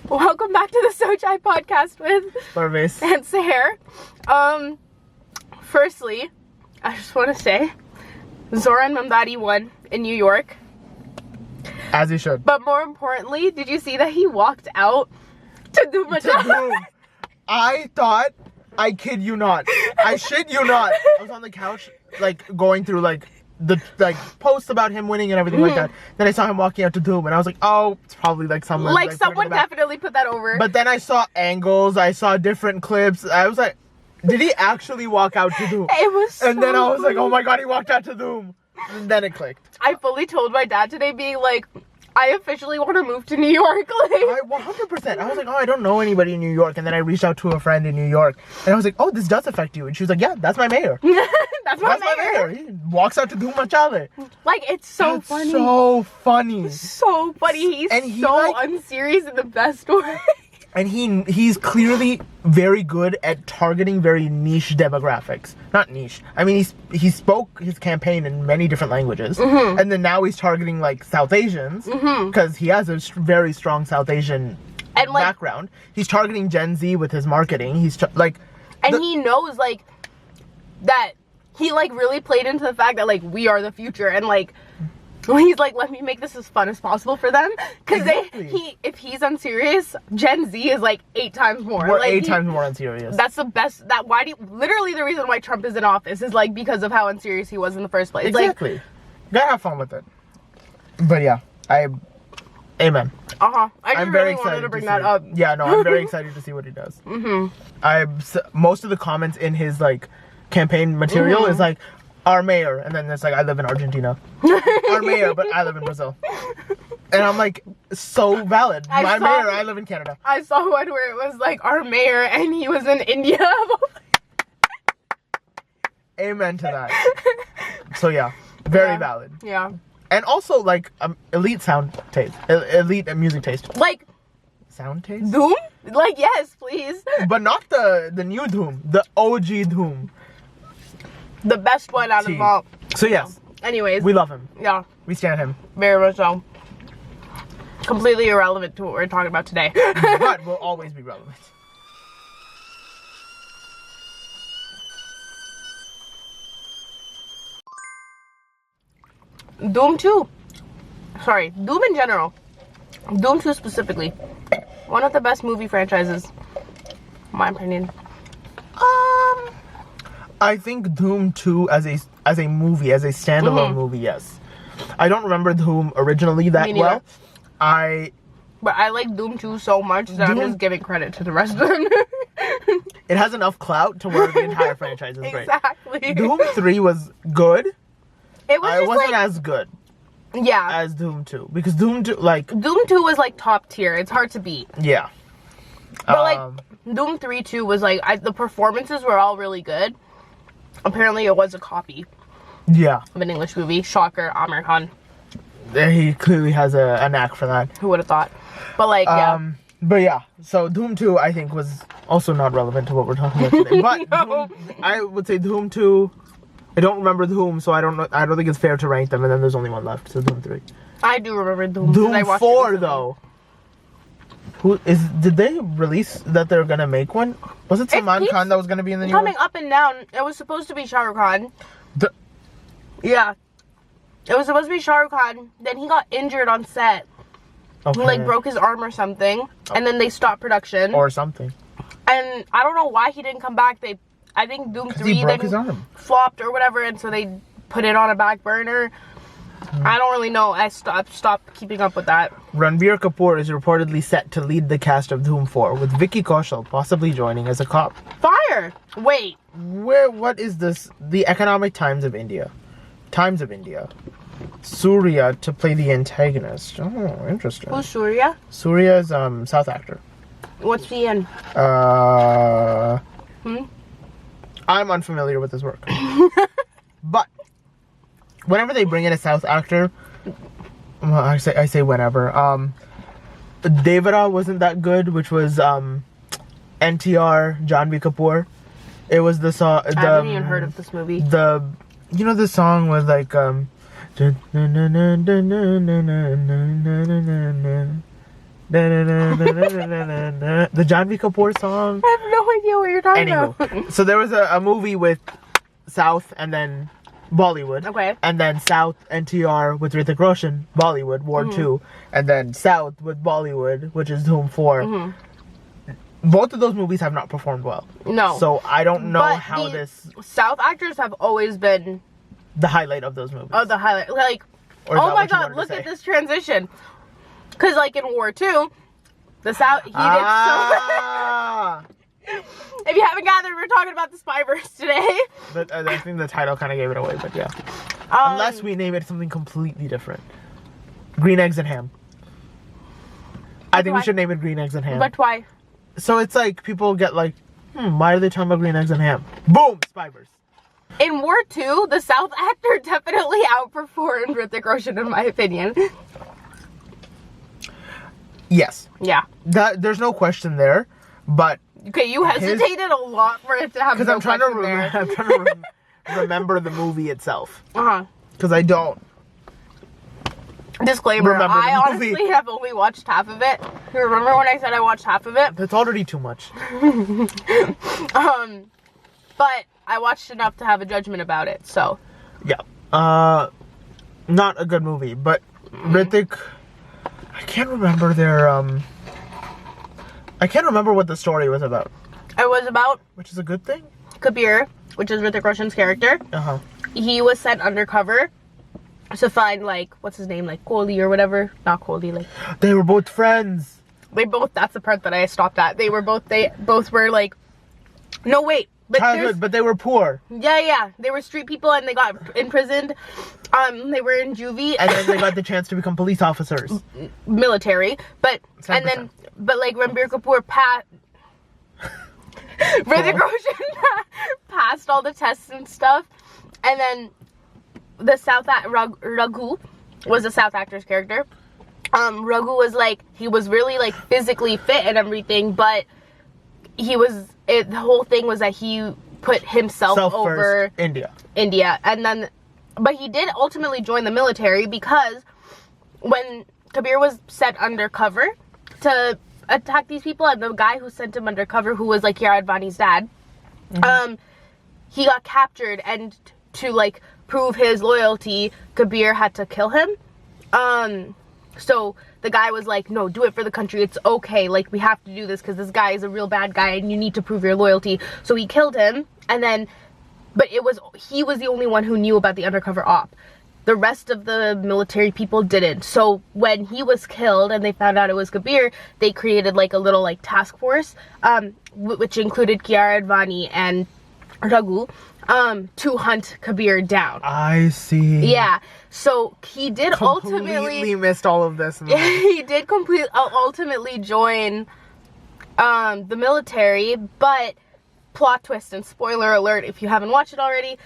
Welcome back to the Sochai podcast with Parwaiz and Sahar. Firstly, I just want to say, Zoran Mamdani won in New York. As he should. But more importantly, did you see that he walked out to do Doom? I thought, I kid you not, I shit you not, I was on the couch, like, going through, like, the, like, posts about him winning and everything like that. Then I saw him walking out to Doom, and I was like, oh, it's probably, like, someone... Like someone definitely put that over. But then I saw angles, I saw different clips, I was like, did he actually walk out to Doom? It was so And then I was funny. like, oh my god, he walked out to Doom. And then it clicked. I fully told my dad today, being like, I officially want to move to New York. I 100%. I was like, oh, I don't know anybody in New York. And then I reached out to a friend in New York. And I was like, oh, this does affect you. And she was like, yeah, that's my mayor. That's my mayor. He walks out to Doom Machale. Like, it's so That's funny. so funny. So funny. He's so like, unserious in the best way. And he's clearly very good at targeting very niche demographics. Not niche. I mean, he spoke his campaign in many different languages. And then now he's targeting, like, South Asians. Because he has a very strong South Asian background. He's targeting Gen Z with his marketing. He's, he knows, like, that he, like, really played into the fact that, like, we are the future. And, like... he's like, let me make this as fun as possible for them, because if he's unserious, Gen Z is like 8 times more. We're like, 8 times more unserious. That's the best. Literally the reason why Trump is in office is like because of how unserious he was in the first place. Exactly. Like, gotta have fun with it. But yeah, amen. I just I'm really very wanted excited to bring see that up. Yeah, no, I'm very excited to see what he does. Most of the comments in his like campaign material is like, our mayor, and then it's like, I live in Argentina. Our mayor, but I live in Brazil. And I'm like, so valid. My mayor, I live in Canada. I saw one where it was like, our mayor, and he was in India. Amen to that. So yeah, very valid. Yeah. And also like elite sound taste, elite music taste. Like sound taste. Doom? Like, yes, please. But not the new Doom, the OG Doom. The best one out of them all. So yes. Anyways. We love him. Yeah. We stand him. Very much so. Completely irrelevant to what we're talking about today. But will always be relevant. Doom 2. Sorry, Doom in general. Doom 2 specifically. One of the best movie franchises. In my opinion. I think Doom 2 as a movie, as a standalone movie, yes. I don't remember Doom originally that well. But I like Doom 2 so much that I'm just giving credit to the rest of them. It has enough clout to where the entire franchise is great. Exactly. Doom 3 was good. It wasn't as good. Yeah. As Doom 2. Because Doom 2, like... Doom 2 was like top tier. It's hard to beat. Yeah. But like, Doom 3 too was like, the performances were all really good. Apparently it was a copy. Yeah. Of an English movie. Shocker, Amir Khan. He clearly has a knack for that. Who would have thought? But like, yeah. But yeah, so Doom 2 I think was also not relevant to what we're talking about today. But No. I would say Doom 2, I don't remember Doom, so I don't think it's fair to rank them, and then there's only one left, so Doom 3. I do remember Doom. Doom 4 though. Did they release that they're gonna make one? Was it Salman Khan that was gonna be in the new one? Coming up and down. It was supposed to be Shah Rukh Khan. Yeah. It was supposed to be Shah Rukh Khan. Then he got injured on set. Okay. He like broke his arm or something. And then they stopped production. Or something. And I don't know why he didn't come back. I think Doom 3 he broke his arm. Flopped or whatever, and so they put it on a back burner. I don't really know. I stopped keeping up with that. Ranbir Kapoor is reportedly set to lead the cast of Doom 4, with Vicky Kaushal possibly joining as a cop. Fire! Wait. What is this? The Economic Times of India. Times of India. Surya to play the antagonist. Oh, interesting. Who's Surya? Surya's South actor. What's he in? I'm unfamiliar with his work. But whenever they bring in a South actor, well, I say whenever. Devara wasn't that good, which was NTR, Janvi Kapoor. It was the song. I haven't even heard of this movie. You know the song was like The Janvi Kapoor song. I have no idea what you're talking about. Anywho, so there was a movie with South and then Bollywood. Okay. And then South NTR with Hrithik Roshan, Bollywood, War 2. And then South with Bollywood, which is Dhoom 4. Both of those movies have not performed well. No. So I don't know But how the this... South actors have always been... The highlight of those movies. Oh, the highlight. Like, Or is oh that my what you god, wanted to look say? at this transition. Because, like, in War 2, the South... He did so... Ah! If you haven't gathered, we're talking about the spyverse today. I think the title kind of gave it away, but yeah. Unless we name it something completely different. Green Eggs and Ham. I think we should name it Green Eggs and Ham. But why? So it's like, people get like, why are they talking about Green Eggs and Ham? Boom! Spyverse. In War 2, the South actor definitely outperformed Hrithik Roshan, in my opinion. Yes. Yeah. There's no question there, but... Okay, you hesitated a lot for it to have Because no I'm trying to question there. remember the movie itself. Uh-huh. Because I don't. Disclaimer, Remember the I movie. honestly have only watched half of it. You remember when I said I watched half of it? That's already too much. But I watched enough to have a judgment about it, so. Yeah. Not a good movie, but Hrithik... I can't remember their, I can't remember what the story was about. It was about Which is a good thing. Kabir, which is Hrithik Roshan's character. Uh-huh. He was sent undercover to find, like, what's his name, like, Kohli or whatever. Not Kohli, like... They were both friends. They both, that's the part that I stopped at. They both were, like... No, wait. But Childhood, but they were poor. Yeah. They were street people and they got imprisoned. They were in juvie. And then they got the chance to become police officers. Military. But, 100%. and then, but like Ranbir Kapoor Hrithik Roshan passed all the tests and stuff. And then the Raghu was a South actor's character. Raghu was like, he was really like physically fit and everything, but the whole thing was that he put himself over India. And then, but he did ultimately join the military because when Kabir was sent undercover to attack these people, and the guy who sent him undercover, who was like Yara Advani's dad, he got captured, and to like prove his loyalty, Kabir had to kill him. So the guy was like, no, do it for the country. It's okay. Like, we have to do this because this guy is a real bad guy and you need to prove your loyalty. So he killed him. And then, but he was the only one who knew about the undercover op. The rest of the military people didn't. So when he was killed and they found out it was Kabir, they created like a little like task force, which included Kiara Advani and Raghu, to hunt Kabir down. I see. Yeah. So he did Completely missed all of this. he did ultimately join the military, but plot twist and spoiler alert if you haven't watched it already,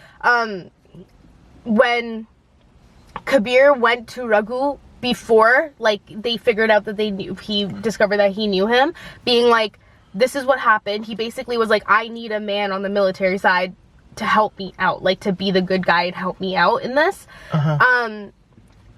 when Kabir went to Raghu before, like, they figured out that he discovered that he knew him, being like, this is what happened. He basically was like, I need a man on the military side to help me out, like, to be the good guy and help me out in this.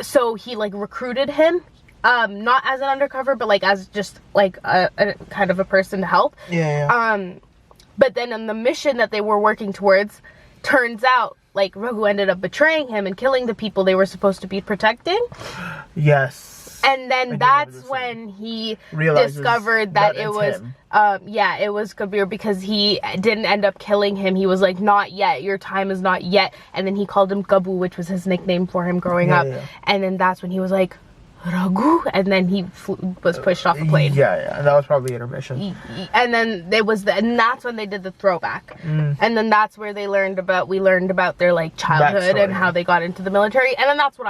So he like recruited him, not as an undercover, but like as just like a kind of a person to help. But then on the mission that they were working towards, turns out like Raghu ended up betraying him and killing the people they were supposed to be protecting. Yes. And then that's when he discovered that it was him. It was Kabir, because he didn't end up killing him. He was like, not yet, your time is not yet. And then he called him Gabu, which was his nickname for him growing up. And then that's when he was like, Raghu, and then he was pushed off the plane. That was probably intermission. And then and that's when they did the throwback. And then that's where we learned about their like childhood and how they got into the military. And then that's when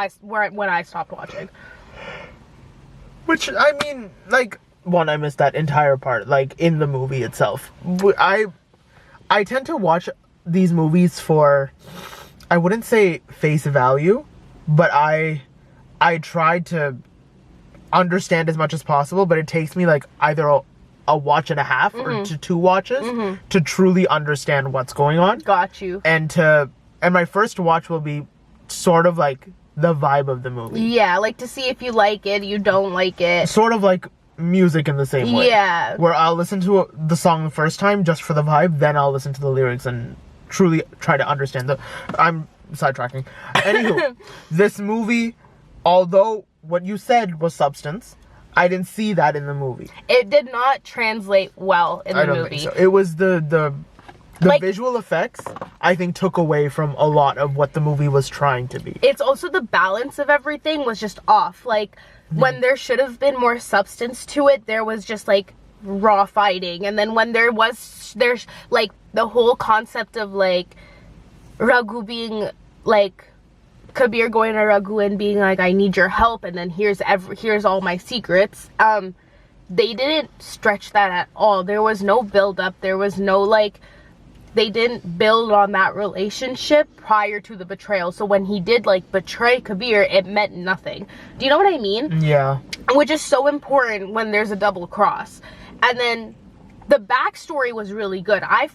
I stopped watching. Which, I mean, like, I missed that entire part, like, in the movie itself. I tend to watch these movies for, I wouldn't say face value, but I try to understand as much as possible, but it takes me, like, either a watch and a half or to 2 watches to truly understand what's going on. Got you. And my first watch will be sort of, like, the vibe of the movie. Yeah, like to see if you like it, you don't like it. Sort of like music in the same way. Yeah. Where I'll listen to the song the first time just for the vibe, then I'll listen to the lyrics and truly try to understand the... I'm sidetracking. Anywho, this movie, although what you said was substance, I didn't see that in the movie. It did not translate well in the movie. Think so. It was the Like, visual effects, I think, took away from a lot of what the movie was trying to be. It's also the balance of everything was just off. Like, when there should have been more substance to it, there was just, like, raw fighting. And then when there's, like, the whole concept of, like, Raghu being, like, Kabir going to Raghu and being like, I need your help, and then here's all my secrets. They didn't stretch that at all. There was no build up. There was no, like... They didn't build on that relationship prior to the betrayal. So when he did, like, betray Kabir, it meant nothing. Do you know what I mean? Yeah. Which is so important when there's a double cross. And then the backstory was really good. I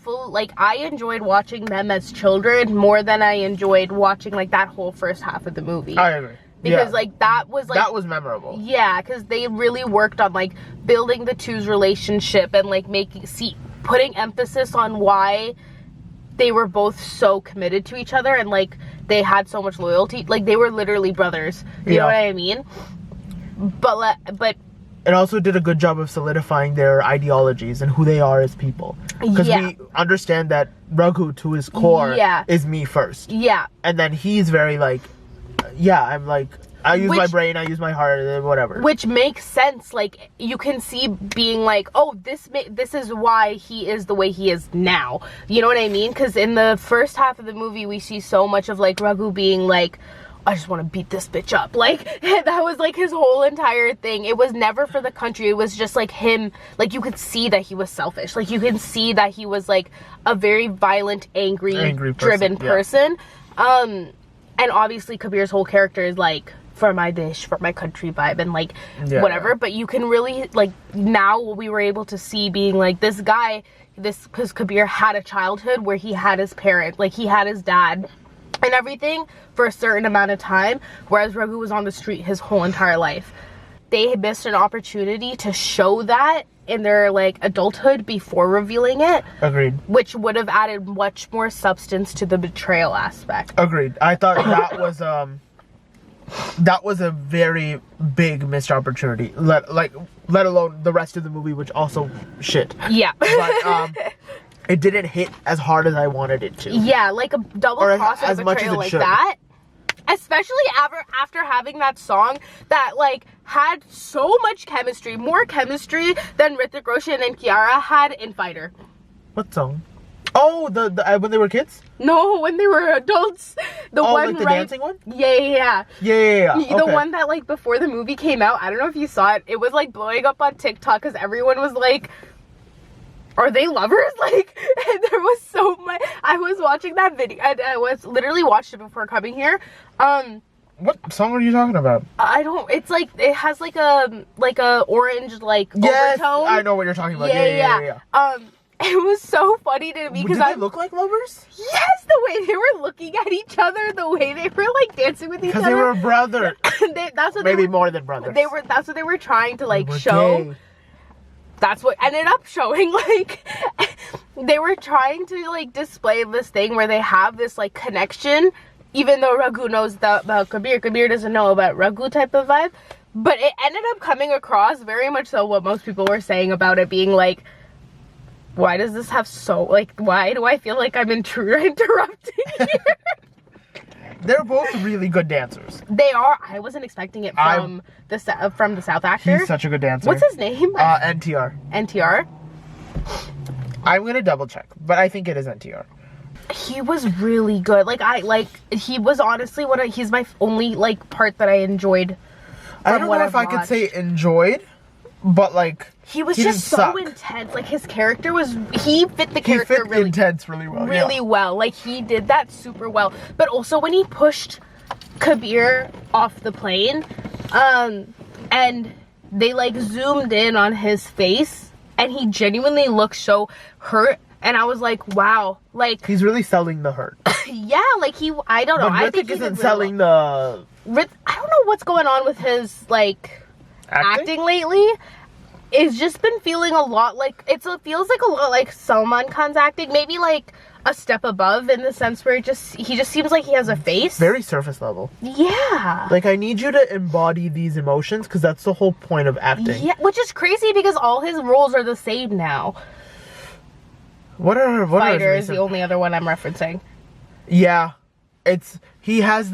enjoyed watching them as children more than I enjoyed watching, like, that whole first half of the movie. I agree. Because, like, that was memorable. Yeah, because they really worked on, like, building the two's relationship and, like, putting emphasis on why they were both so committed to each other and, like, they had so much loyalty. Like, they were literally brothers. You know what I mean? But it also did a good job of solidifying their ideologies and who they are as people. Because we understand that Raghu, to his core, is me first. Yeah. And then he's very, like, I'm, like... I use my brain, I use my heart, whatever. Which makes sense. Like, you can see being like, oh, this is why he is the way he is now. You know what I mean? Because in the first half of the movie, we see so much of, like, Raghu being like, I just want to beat this bitch up. Like, that was, like, his whole entire thing. It was never for the country. It was just, like, him. Like, you could see that he was selfish. Like, you can see that he was, like, a very violent, angry driven person. And obviously, Kabir's whole character is, like... for my dish, for my country vibe, and, like, whatever. But you can really, like, now we were able to see being, like, this guy, because Kabir had a childhood where he had his parent, like, he had his dad and everything for a certain amount of time, whereas Raghu was on the street his whole entire life. They missed an opportunity to show that in their, like, adulthood before revealing it. Agreed. Which would have added much more substance to the betrayal aspect. Agreed. I thought that was a very big missed opportunity. Let alone the rest of the movie, which also shit. Yeah. But it didn't hit as hard as I wanted it to. Yeah, like a double cross of betrayal like that. Especially after having that song that, like, had so much chemistry, more chemistry than Hritik Roshan and Kiara had in Fighter. What song? Oh, the when they were kids? No, when they were adults. The one, like the dancing one? Yeah. The okay. one that, like, before the movie came out, I don't know if you saw it. It was, like, blowing up on TikTok because everyone was like, are they lovers? Like, and there was so much. I was watching that video. I was literally watched it before coming here. What song are you talking about? I don't. It's like it has like a orange like overtone. I know what you're talking about. Yeah. It was so funny to me because they look like lovers? Yes, the way they were looking at each other, the way they were, like, dancing with each other. Because they were brothers. That's what maybe more than brothers. That's what they were trying to, like, show. Gay. That's what ended up showing. Like, they were trying to, like, display this thing where they have this, like, connection, even though Raghu knows about Kabir. Kabir doesn't know about Raghu type of vibe. But it ended up coming across very much so what most people were saying about it being like, why does this have so, like, why do I feel like I'm interrupting here? They're both really good dancers. They are. I wasn't expecting it from the South actor. He's such a good dancer. What's his name? NTR. NTR? I'm gonna double check, but I think it is NTR. He was really good. He was honestly he's my only, like, part that I enjoyed. I don't know if I could say enjoyed, but, like, he was just so intense. Like, his character he fit the character really well. Like, he did that super well. But also when he pushed Kabir off the plane, and they, like, zoomed in on his face, and he genuinely looked so hurt. And I was like, wow, like, he's really selling the hurt. Yeah, like, I don't know. But I think isn't selling the. I don't know what's going on with his, like, acting lately. it's just been feeling a lot like, it feels like a lot like Salman Khan's acting, maybe like a step above in the sense where he just seems like he has a face. Very surface level. Yeah. Like, I need you to embody these emotions because that's the whole point of acting. Yeah, which is crazy because all his roles are the same now. What Fighter his is the recent- only other one I'm referencing. Yeah. He has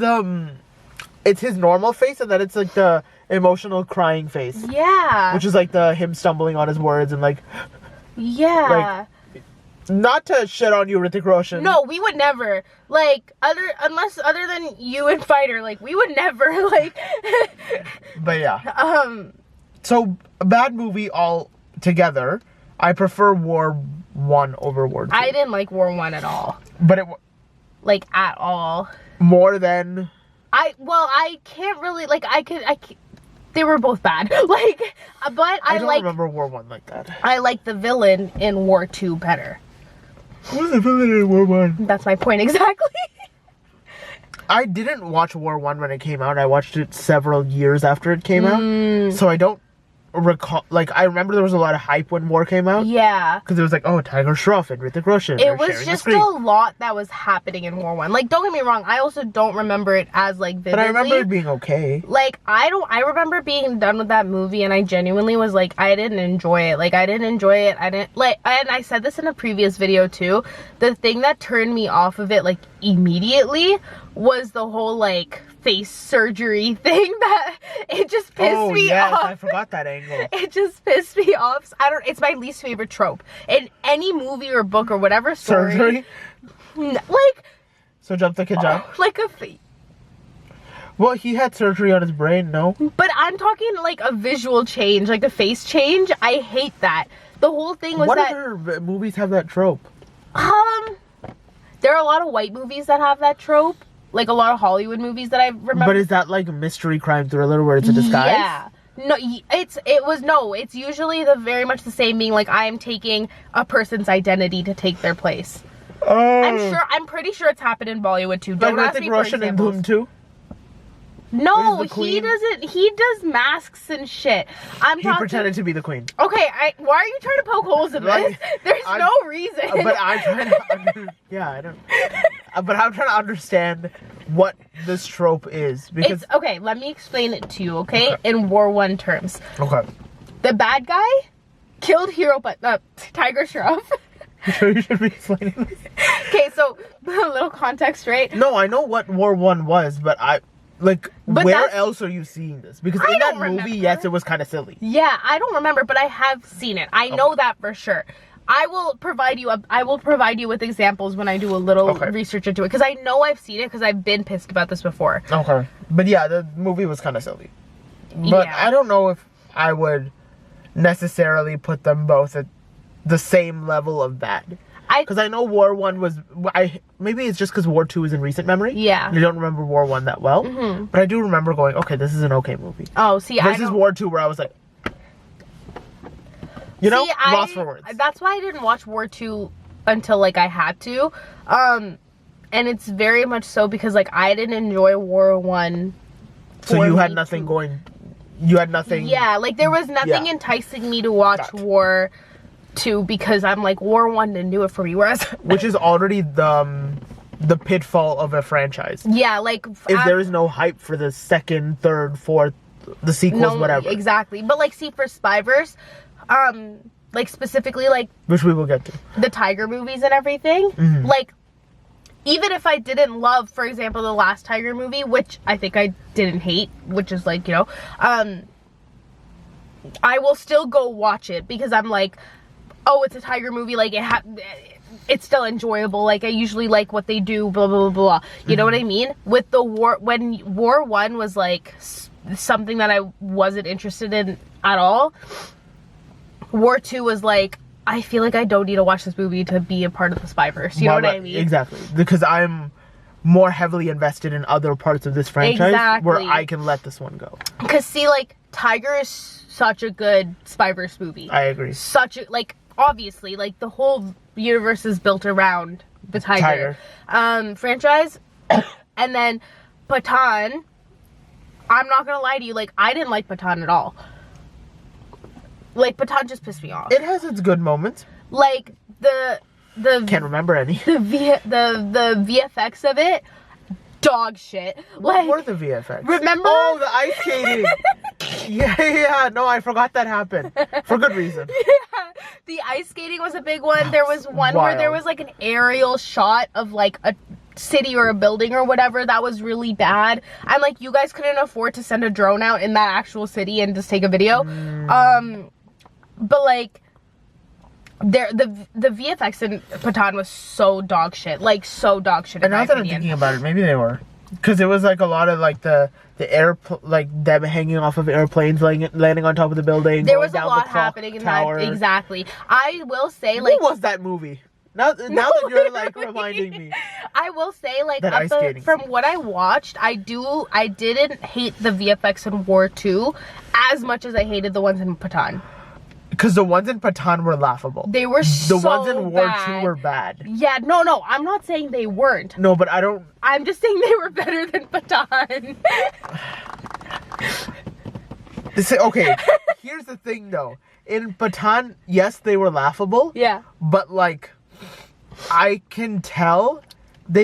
it's his normal face, and then it's like the emotional crying face. Yeah. Which is like him stumbling on his words and like, yeah. not to shit on you, Hritik Roshan. No, we would never. Like, other than you and Fighter, like, we would never, like. But yeah. So, a bad movie all together. I prefer War 1 over War 2. I didn't like War 1 at all. But Like, at all. more than... I can't really, like, they were both bad. Like, but I don't remember War 1 like that. I like the villain in War 2 better. Who was the villain in War 1? That's my point exactly. I didn't watch War 1 when it came out. I watched it several years after it came out. So I don't recall... Like, I remember there was a lot of hype when War came out. Yeah. Because it was like, oh, Tiger Shroff and Hritik Roshan. It was just a lot that was happening in War 1. Like, don't get me wrong, I also don't remember it as, like, vividly. But I remember it being okay. Like, I remember being done with that movie and I genuinely was like, I didn't enjoy it. Like, I didn't enjoy it. I didn't, like, and I said this in a previous video too. The thing that turned me off of it, like, immediately was the whole, like, face surgery thing that it just pissed me off. I forgot that angle. It just pissed me off. It's my least favorite trope. In any movie or book or whatever story. Surgery? Like. So jump the kid jump? Like Well, he had surgery on his brain, no? But I'm talking like a visual change, like a face change. I hate that. The whole thing was what that. other movies have that trope? There are a lot of white movies that have that trope. Like a lot of Hollywood movies that I remember. But is that like a mystery crime thriller where it's a disguise? Yeah. No, it's usually very much the same, being like, I am taking a person's identity to take their place. Oh. I'm pretty sure it's happened in Bollywood too. Like Don't ask me Hritik for Roshan in examples. Doom 2? No, Where's the he queen? doesn't. He does masks and shit. He pretended to be the queen. Okay, why are you trying to poke holes in this? Like, There's no reason. But I'm trying to... I don't... But I'm trying to understand what this trope is. Because... It's okay, let me explain it to you, okay? In War 1 terms. Okay. The bad guy killed Tiger Shroff. You sure you should be explaining this? Okay, so a little context, right? No, I know what War 1 was, but But where that's- else are you seeing this? Because I in that don't movie, remember. yes, it was kind of silly. Yeah, I don't remember, but I have seen it. I know that for sure. I will provide you with examples when I do a little research into it, because I know I've seen it, because I've been pissed about this before. Okay. But yeah, the movie was kind of silly. But Yeah. I don't know if I would necessarily put them both at the same level of bad. Because I know War 1 was... maybe it's just because War 2 is in recent memory. Yeah. I don't remember War 1 that well. Mm-hmm. But I do remember going, okay, this is an okay movie. Oh, see, Versus War 2 where I was like... lost for words. That's why I didn't watch War 2 until, like, I had to. And it's very much so because, like, I didn't enjoy War 1. So you had nothing going... You had nothing... Yeah, like, there was nothing enticing me to watch War 2 because I'm like, War 1 didn't do it for me, whereas... Which is already the pitfall of a franchise. Yeah, like... If there is no hype for the second, third, fourth, the sequels, whatever. Exactly. But, like, see, for Spyverse, like, specifically, like... Which we will get to. The Tiger movies and everything, like... Even if I didn't love, for example, the last Tiger movie, which I think I didn't hate, which is like, you know, I will still go watch it because I'm like, oh, it's a Tiger movie, like, it's still enjoyable, like, I usually like what they do, blah, blah, blah, blah. You know what I mean? With the when War 1 was, like, something that I wasn't interested in at all, War 2 was like, I feel like I don't need to watch this movie to be a part of the Spyverse. You know what I mean? Exactly. Because I'm more heavily invested in other parts of this franchise where I can let this one go. Because, see, like, Tiger is such a good Spyverse movie. I agree. Like, obviously, like, the whole universe is built around the Tiger. Franchise. And then Pathan, I'm not gonna lie to you, like, I didn't like Pathan at all. like Pathan just pissed me off. It has its good moments. Like the Can't remember any. the VFX of it, dog shit. What Like, were the VFX? remember? Oh, the ice skating. yeah. No, I forgot that happened for good reason. Yeah, the ice skating was a big one. There was one where there was like an aerial shot of like a city or a building or whatever that was really bad, and like you guys couldn't afford to send a drone out in that actual city and just take a video. But like the VFX in Pathan was so dog shit, like so dog shit. And now that I'm thinking about it, maybe they were, because it was like a lot of like the air, like them hanging off of airplanes, landing on top of the building. There was a lot happening in that. Exactly. I will say, like, what was that movie? Now that you're like reminding me, I will say, like, that from what I watched, I didn't hate the VFX in War 2 as much as I hated the ones in Pathan. Because the ones in Pathan were laughable. They were the ones in War 2 were bad. Yeah, no, I'm not saying they weren't. No, but I'm just saying they were better than Pathan. Okay, here's the thing though. In Pathan, yes, they were laughable. Yeah. But like, I can tell I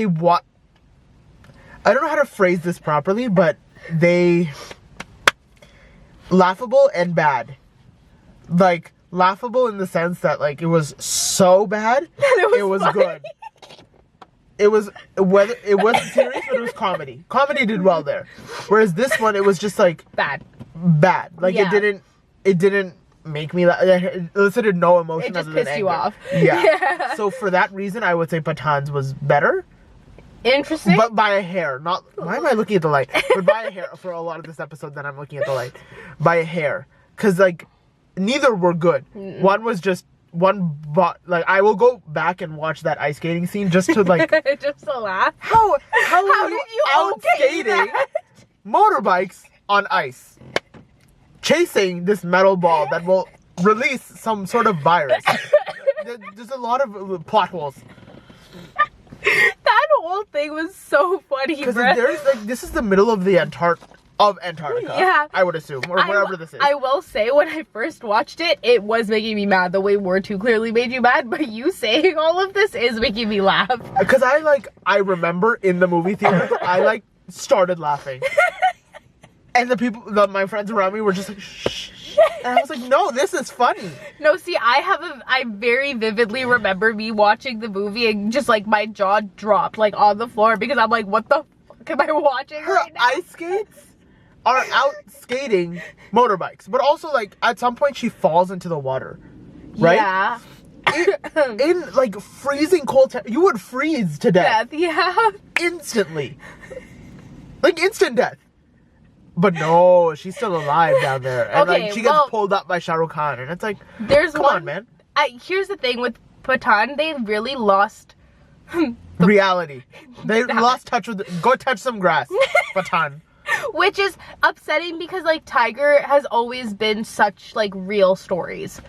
don't know how to phrase this properly, but they laughable and bad. Like, laughable in the sense that like it was so bad it was funny. good. It was serious, but it was comedy. Comedy did well there. Whereas this one, it was just like Bad. Like, Yeah. it didn't make me laugh. It elicited no emotion. It just other than pissed you anger. off. Yeah. So for that reason, I would say Pathan's was better. Interesting. But by a hair. Not, why am I looking at the light? But by a hair. For a lot of this episode, then I'm looking at the light. By a hair. Because like, neither were good. One was just like, I will go back and watch that ice skating scene just to like just to laugh. how How did you out okay skating that? motorbikes on ice, chasing this metal ball that will release some sort of virus. There's a lot of plot holes. That whole thing was so funny, Because bro. there's like, this is the middle of the Antarctica. Yeah. I would assume, or wherever this is. I will say, when I first watched it, it was making me mad the way War 2 clearly made you mad, but you saying all of this is making me laugh. Because I remember in the movie theater, I started laughing. And my friends around me were just like, shh. And I was like, no, this is funny. No, see, I very vividly remember me watching the movie and just like my jaw dropped like on the floor because I'm like, what the fuck am I watching Her right now? ice skates are out skating motorbikes. But also, like, at some point she falls into the water. Right? Yeah. In like freezing cold you would freeze to death. Yeah. Instantly. Like, instant death. But no, she's still alive down there. And Okay, like, she gets pulled up by Shah Rukh Khan. And it's like, come on, man. Here's the thing with Pathan, they really lost Reality. They lost touch with go touch some grass. Pathan. which is upsetting because like Tiger has always been such like real stories.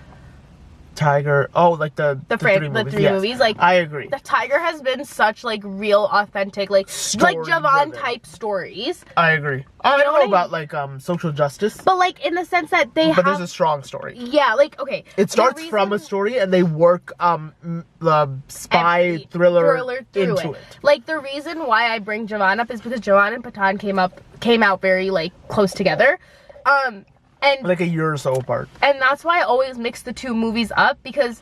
Tiger. Oh, like the three movies. Yes, Like, I agree. The Tiger has been such like real, authentic, like Javan type stories. I agree. I know don't what know I about like social justice, but like in the sense that they but there's a strong story. Yeah, like okay. It starts from a story and they work the spy thriller through into it. Like, the reason why I bring Javan up is because Javan and Pathan came out very like close together. And like a year or so apart. And that's why I always mix the two movies up, because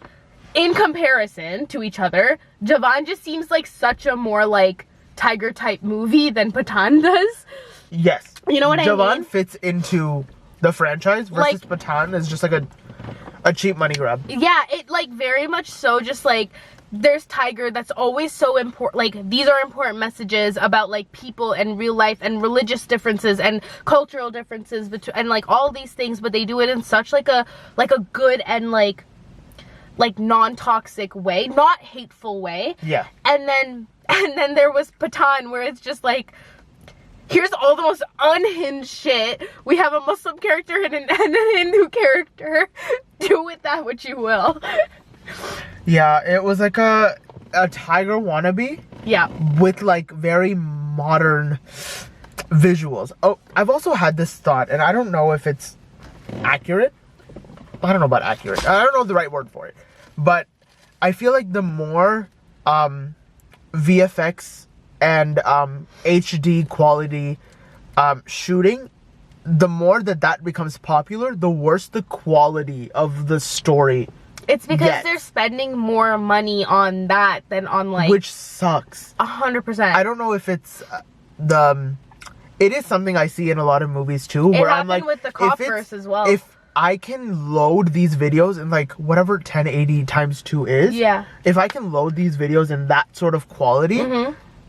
in comparison to each other, Javan just seems like such a more like Tiger type movie than Pathan does. Yes. You know what I mean? Javan fits into the franchise versus Like, Pathan is just like a cheap money grab. Yeah, it like very much so just like there's Tiger that's always so important. Like, these are important messages about like people and real life and religious differences and cultural differences between, and like all these things, but they do it in such like a good and like non-toxic way, not hateful way. Yeah. And then there was Pathan, where it's just like, here's all the most unhinged shit. We have a Muslim character and a Hindu character. Do with that what you will. Yeah, it was like a Tiger wannabe. Yeah. With like very modern visuals. Oh, I've also had this thought, and I don't know if it's accurate, I don't know about accurate. I don't know the right word for it. But I feel like the more VFX and HD quality shooting, the more that becomes popular, the worse the quality of the story. It's because gets. they're spending more money on that than on like, which sucks. 100%. I don't know if it's it is something I see in a lot of movies too, where I'm like, with the copverse as well. If I can load these videos in like whatever 1080 times 2 is, yeah. If I can load these videos in that sort of quality,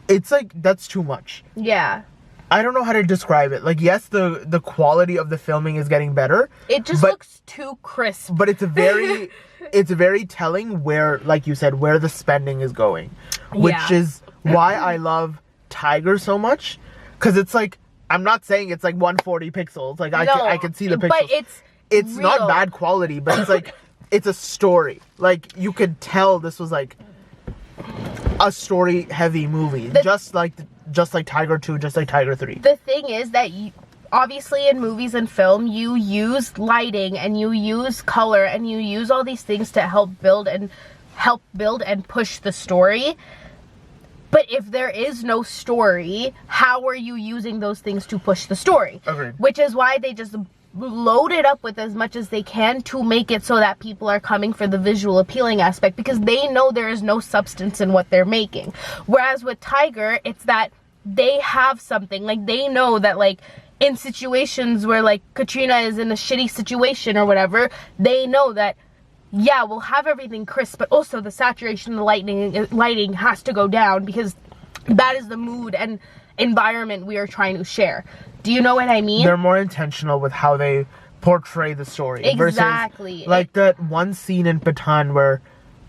it's like, that's too much. Yeah. I don't know how to describe it. Like, yes, the quality of the filming is getting better. It just looks too crisp. But it's very it's very telling where, like you said, where the spending is going. Which is why I love Tiger so much. Because it's like, I'm not saying it's like 140 pixels. Like, I can see the pixels. But it's not bad quality, but it's like, it's a story. Like, you could tell this was like a story heavy movie. Just like Tiger 2, just like Tiger 3. The thing is that obviously in movies and film, you use lighting and you use color and you use all these things to help build and push the story. But if there is no story, how are you using those things to push the story? Agreed. Which is why they just load it up with as much as they can to make it so that people are coming for the visual appealing aspect, because they know there is no substance in what they're making. Whereas with Tiger, it's that they have something. Like, they know that, like, in situations where, like, Katrina is in a shitty situation or whatever, they know that, yeah, we'll have everything crisp, but also the saturation, the lighting has to go down, because that is the mood and environment we are trying to share. Do you know what I mean? They're more intentional with how they portray the story. Exactly. Versus, like, that one scene in Pathan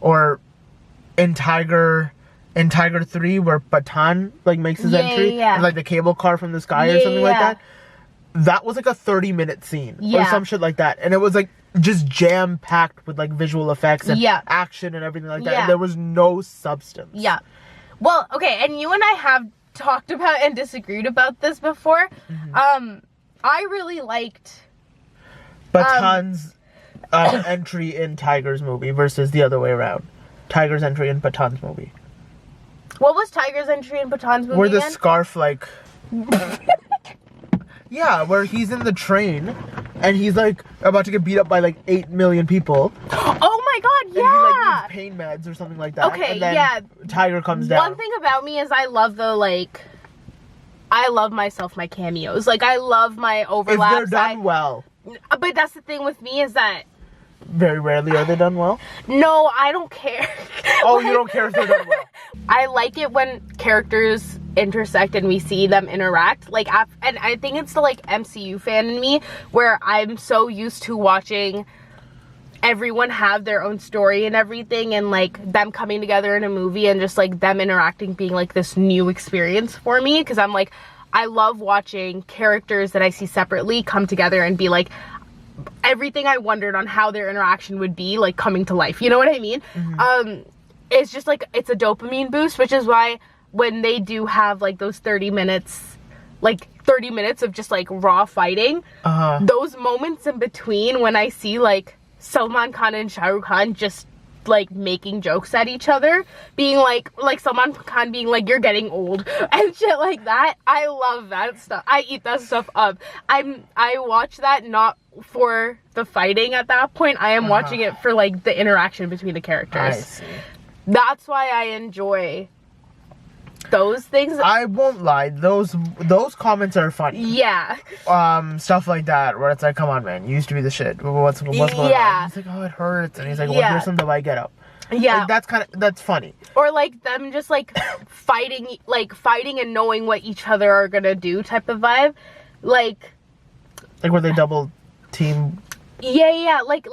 or in Tiger 3 where Pathan, like, makes his entry. And, like, the cable car from the sky or something like that. That was like a 30-minute scene. Or some shit like that. And it was like just jam-packed with like visual effects and action and everything like that. And there was no substance. Yeah. Well, okay, and you and I have talked about and disagreed about this before. I really liked Pathan's entry in Tiger's movie versus the other way around. Tiger's entry in Pathan's movie. What was Tiger's entry in Pathan's movie where the again? Scarf, like... Yeah, where he's in the train and he's like about to get beat up by like 8 million people. Oh my god, yeah! And he like needs pain meds or something like that. Okay, and then Tiger comes down. One thing about me is I love myself my cameos. Like, I love my overlaps. If they're done well. But that's the thing with me is that very rarely are they done well. No, I don't care. Oh, like, you don't care if they're done well. I like it when characters intersect and we see them interact. Like, and I think it's the like MCU fan in me where I'm so used to watching everyone have their own story and everything, and like them coming together in a movie and just like them interacting being like this new experience for me, because I'm like, I love watching characters that I see separately come together and be like, everything I wondered on how their interaction would be like coming to life, you know what I mean? It's just like, it's a dopamine boost, which is why when they do have like those 30 minutes of just like raw fighting, those moments in between when I see like Salman Khan and Shah Rukh Khan just like making jokes at each other, being like Salman Khan being like, you're getting old and shit like that, I love that stuff. I eat that stuff up. I watch that not for the fighting at that point. I am watching it for like the interaction between the characters. I see. That's why I enjoy those things. I won't lie, those comments are funny. Yeah. Stuff like that where it's like, come on, man, you used to be the shit. What's going on? He's like, oh, it hurts, and he's like, well, here's some to like get up. Yeah. Like, that's funny. Or like them just like fighting and knowing what each other are gonna do type of vibe. Like where they double team. Yeah. Like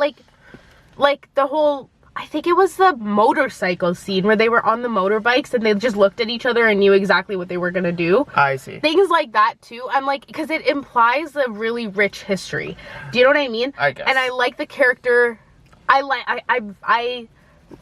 the whole, I think it was the motorcycle scene where they were on the motorbikes and they just looked at each other and knew exactly what they were gonna do. I see. Things like that too. I'm like, because it implies a really rich history. Do you know what I mean? I guess. And I like the character. I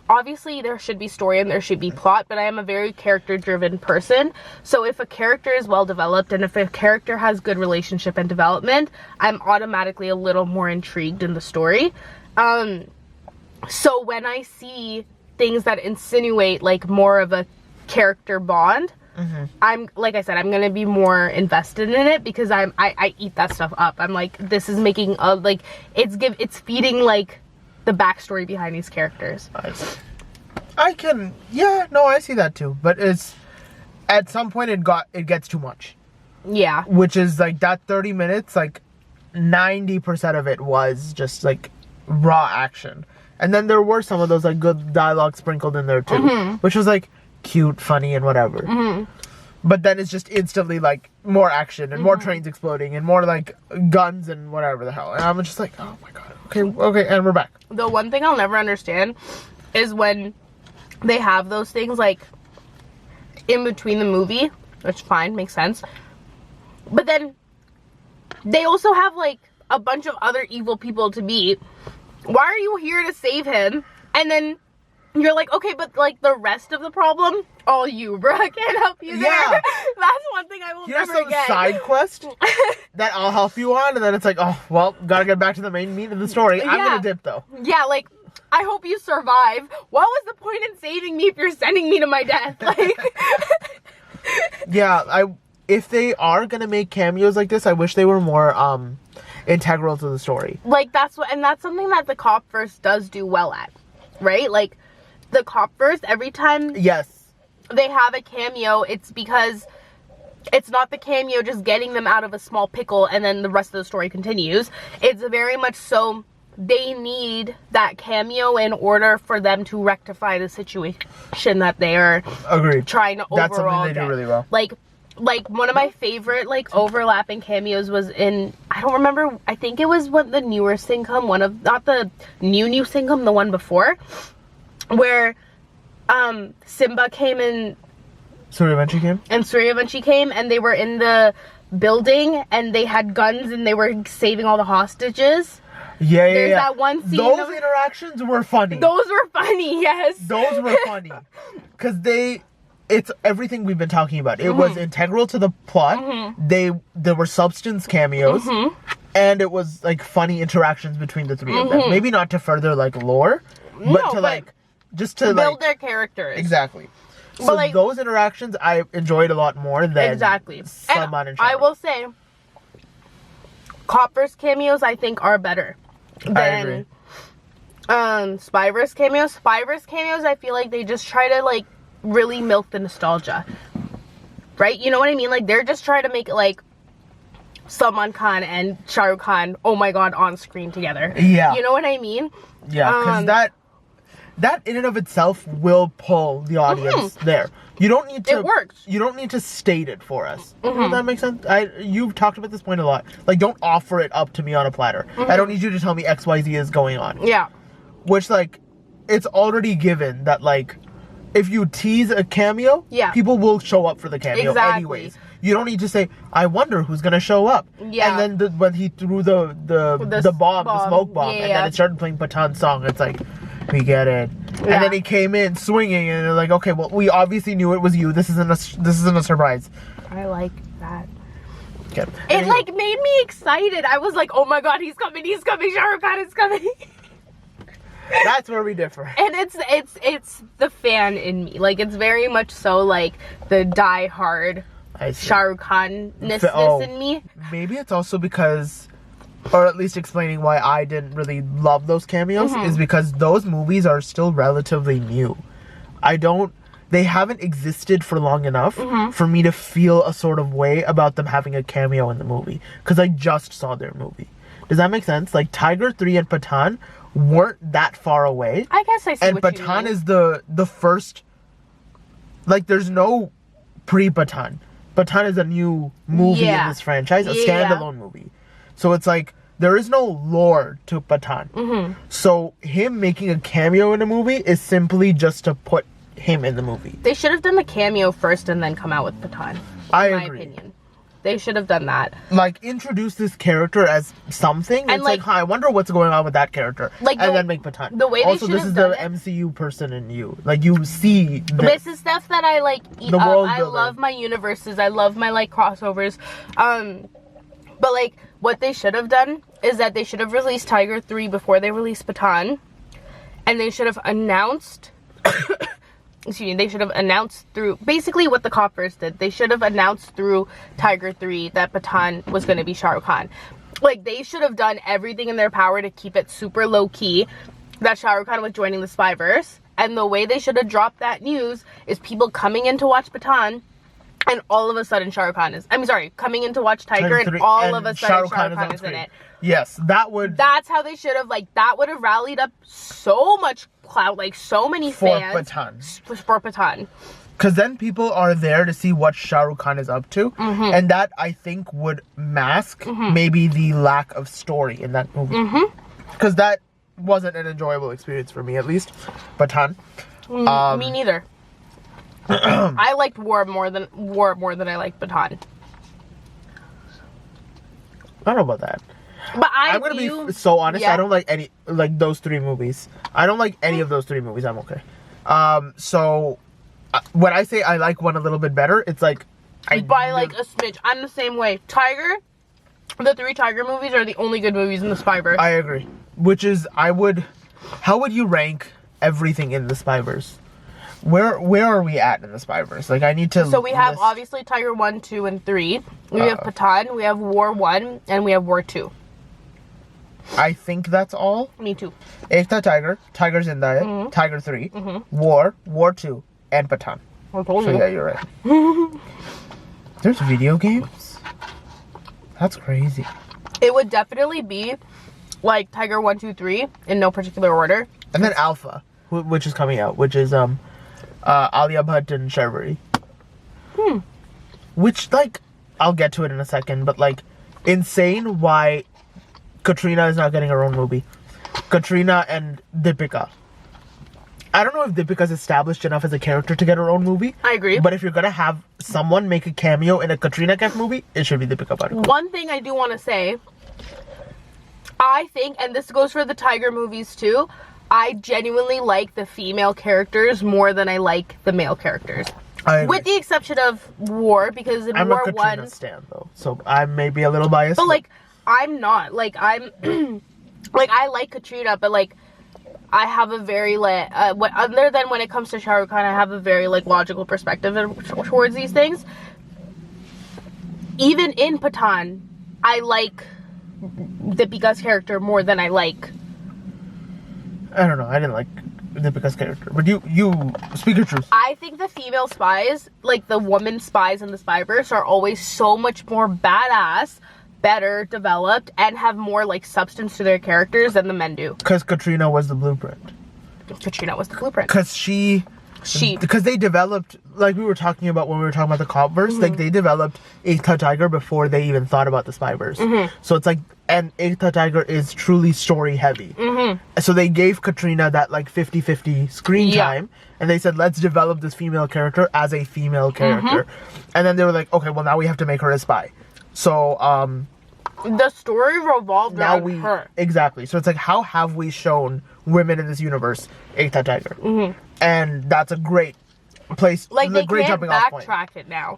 obviously there should be story and there should be plot, but I am a very character driven person. So if a character is well developed and if a character has good relationship and development, I'm automatically a little more intrigued in the story. So when I see things that insinuate like more of a character bond, I'm, like I said, I'm gonna be more invested in it because I eat that stuff up. I'm like, this is making a, like, it's feeding like the backstory behind these characters. I see that too, but it's at some point it gets too much. Yeah. Which is like that 30 minutes, like 90% of it was just like raw action. And then there were some of those like good dialogue sprinkled in there too, which was like cute, funny, and whatever. But then it's just instantly like more action and more trains exploding and more like guns and whatever the hell. And I'm just like, oh my god, okay, and we're back. The one thing I'll never understand is when they have those things like in between the movie, which fine, makes sense. But then they also have like a bunch of other evil people to beat. Why are you here to save him? And then you're like, okay, but like the rest of the problem, all you, bro. I can't help you there. Yeah. That's one thing I will Here's never some get. side quest that I'll help you on, and then it's like, oh, well, gotta get back to the main meat of the story. I'm gonna dip though. Yeah, like, I hope you survive. What was the point in saving me if you're sending me to my death? Like, yeah, if they are gonna make cameos like this, I wish they were more integral to the story. like that's something that the copverse does do well at, right? Like, the copverse, every time Yes. they have a cameo, it's because it's not the cameo just getting them out of a small pickle and then the rest of the story continues. It's very much so they need that cameo in order for them to rectify the situation that they are Agreed. trying to That's overall something they do get. really well. Like one of my favorite like overlapping cameos was in, I don't remember, I think it was what the newer Singham, not the new Singham, the one before, where Simba came in Suryavanshi came and they were in the building and they had guns and they were saving all the hostages. Yeah. There's that one scene. Those interactions were funny. Those were funny, yes. Those were funny. Because it's everything we've been talking about. It was integral to the plot. There were substance cameos. And it was like funny interactions between the three of them. Maybe not to further like lore, but to like just to build like their characters. Exactly. So But, like, those interactions I enjoyed a lot more than Salman and Shah. I will say copverse cameos I think are better than spyverse cameos. Spyverse cameos I feel like they just try to like really milk the nostalgia, right? You know what I mean? Like, they're just trying to make it like Salman Khan and Shah Rukh Khan, oh my god, on screen together. Yeah. You know what I mean? Yeah, because that in and of itself will pull the audience there. You don't need to. It works. You don't need to state it for us. Does that make sense? You've talked about this point a lot. Like, don't offer it up to me on a platter. I don't need you to tell me XYZ is going on. Yeah. Which, like, it's already given that, like, if you tease a cameo, people will show up for the cameo anyways. You don't need to say, I wonder who's gonna show up. Yeah. And then when he threw the bomb, the smoke bomb, and then it started playing Pathan's song, it's like, we get it. And then he came in swinging, and they're like, okay, well, we obviously knew it was you. This isn't a surprise. I like that. Okay. It like made me excited. I was like, oh my god, he's coming, Shah Rukh Khan is coming. That's where we differ. And it's the fan in me. Like, it's very much so like the die-hard Shah Rukh Khan-ness in me. Maybe it's also because, or at least explaining why I didn't really love those cameos, is because those movies are still relatively new. They haven't existed for long enough for me to feel a sort of way about them having a cameo in the movie. Because I just saw their movie. Does that make sense? Like, Tiger 3 and Pathan weren't that far away. I guess I see and what you Pathan mean. is the first, like, there's no pre-Pathan. Pathan is a new movie in this franchise, a standalone movie. So it's like, there is no lore to Pathan. So him making a cameo in a movie is simply just to put him in the movie. They should have done the cameo first and then come out with Pathan. I in my agree. opinion. They should have done that. Like, introduce this character as something. And it's like, huh, I wonder what's going on with that character. Like, and then make Pathan. The way they also, should this have is done the it. MCU person in you. Like, you see This is stuff that I like eat The up. world I building. love my universes. I love my like crossovers. But like what they should have done is that they should have released Tiger 3 before they released Pathaan. And they should have announced... excuse me, they should have announced through... Basically what the copverse did. They should have announced through Tiger 3 that Pathaan was going to be Shah Rukh Khan. Like, they should have done everything in their power to keep it super low-key that Shah Rukh Khan was joining the spyverse. And the way they should have dropped that news is people coming in to watch Pathaan, and all of a sudden Shah Rukh Khan is... I'm sorry, coming in to watch Tiger, and all of a sudden Shah Rukh Khan is in it. Yes, that would... That's how they should have, like, that would have rallied up so much clout, like, so many fans. For Pathaan. Because then people are there to see what Shah Rukh Khan is up to. And that, I think, would mask maybe the lack of story in that movie. Because that wasn't an enjoyable experience for me, at least. Pathaan. Me neither. I liked War more than I liked Pathaan. I don't know about that. But I'm gonna be so honest. Yeah. I don't like any those 3 movies. I don't like any of those 3 movies. I'm okay. So when I say I like one a little bit better, it's like by like a smidge. I'm the same way. Tiger, the 3 Tiger movies are the only good movies in the spyverse. I agree. Which is how would you rank everything in the spyverse? Where are we at in the spyverse? Like, I need to... So we have obviously Tiger 1, 2, and 3. We have Pathaan, we have War 1, and we have War 2. I think that's all. Me too. Ekta Tiger, Tiger Zinda, Tiger 3, War 2, and Pathaan. I told you. So yeah, you're right. There's video games? That's crazy. It would definitely be like Tiger 1, 2, 3 in no particular order. And then Alpha, which is coming out, which is Alia Bhatt and Sharvari. Which, like, I'll get to it in a second, but, like, insane why Katrina is not getting her own movie. Katrina and Deepika. I don't know if Deepika's established enough as a character to get her own movie. I agree. But if you're gonna have someone make a cameo in a Katrina Kaif movie, it should be Deepika Padukone. One thing I do want to say, I think, and this goes for the Tiger movies too, I genuinely like the female characters more than I like the male characters. With the exception of War, because in I'm War a Katrina 1... stan, though, so I may be a little biased. But, like, I'm not. Like, I'm... like, I like Katrina, but, like, I have a very, like... other than when it comes to Shah Rukh Khan, I have a very, like, logical perspective towards these things. Even in Pathaan, I like Deepika's character more than I like... I don't know. I didn't like Deepika's character. But you speak your truth. I think the female spies, like the woman spies in the spyverse, are always so much more badass, better developed, and have more, like, substance to their characters than the men do. Because Katrina was the blueprint. Katrina was the blueprint. Because they developed, like we were talking about when we were talking about the copverse, like they developed Ekta Tiger before they even thought about the spyverse. So it's like, and Ekta Tiger is truly story heavy. So they gave Katrina that like 50-50 screen time, and they said, let's develop this female character as a female character. And then they were like, okay, well now we have to make her a spy. So the story revolved around her. Exactly. So it's like, how have we shown women in this universe Ekta Tiger? And that's a great place, like, they great can't jumping off point. backtrack it now.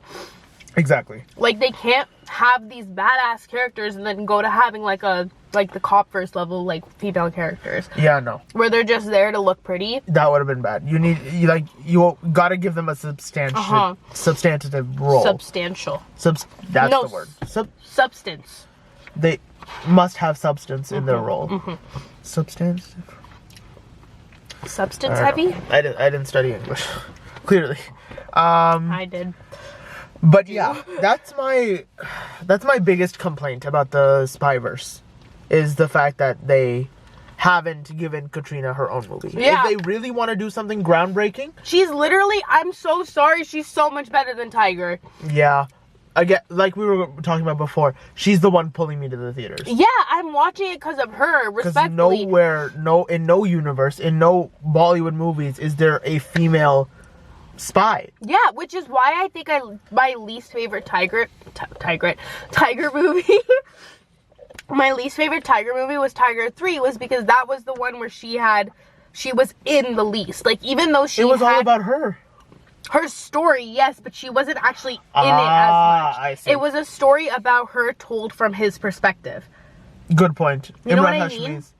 Exactly. Like, they can't have these badass characters and then go to having like the copverse level, like, female characters. Yeah, no. Where they're just there to look pretty. That would have been bad. You gotta give them a substantive role. Substantial. That's the word. Substance. They must have substance in their role. Substance heavy? I didn't study English. Clearly. I did. But yeah, that's my biggest complaint about the spyverse, is the fact that they haven't given Katrina her own movie. Yeah. If they really want to do something groundbreaking, she's literally, I'm so sorry, she's so much better than Tiger. Yeah. Again, like we were talking about before, she's the one pulling me to the theaters. Yeah, I'm watching it because of her, respectfully. Because in no universe, in no Bollywood movies is there a female spy. Yeah, which is why I think my least favorite Tiger movie. My least favorite Tiger movie was Tiger 3, was because that was the one where she was in the least. Like, even though it was all about her. Her story, yes, but she wasn't actually in it as much. I see. It was a story about her told from his perspective. Good point. You know what Imran I mean? Hashmi's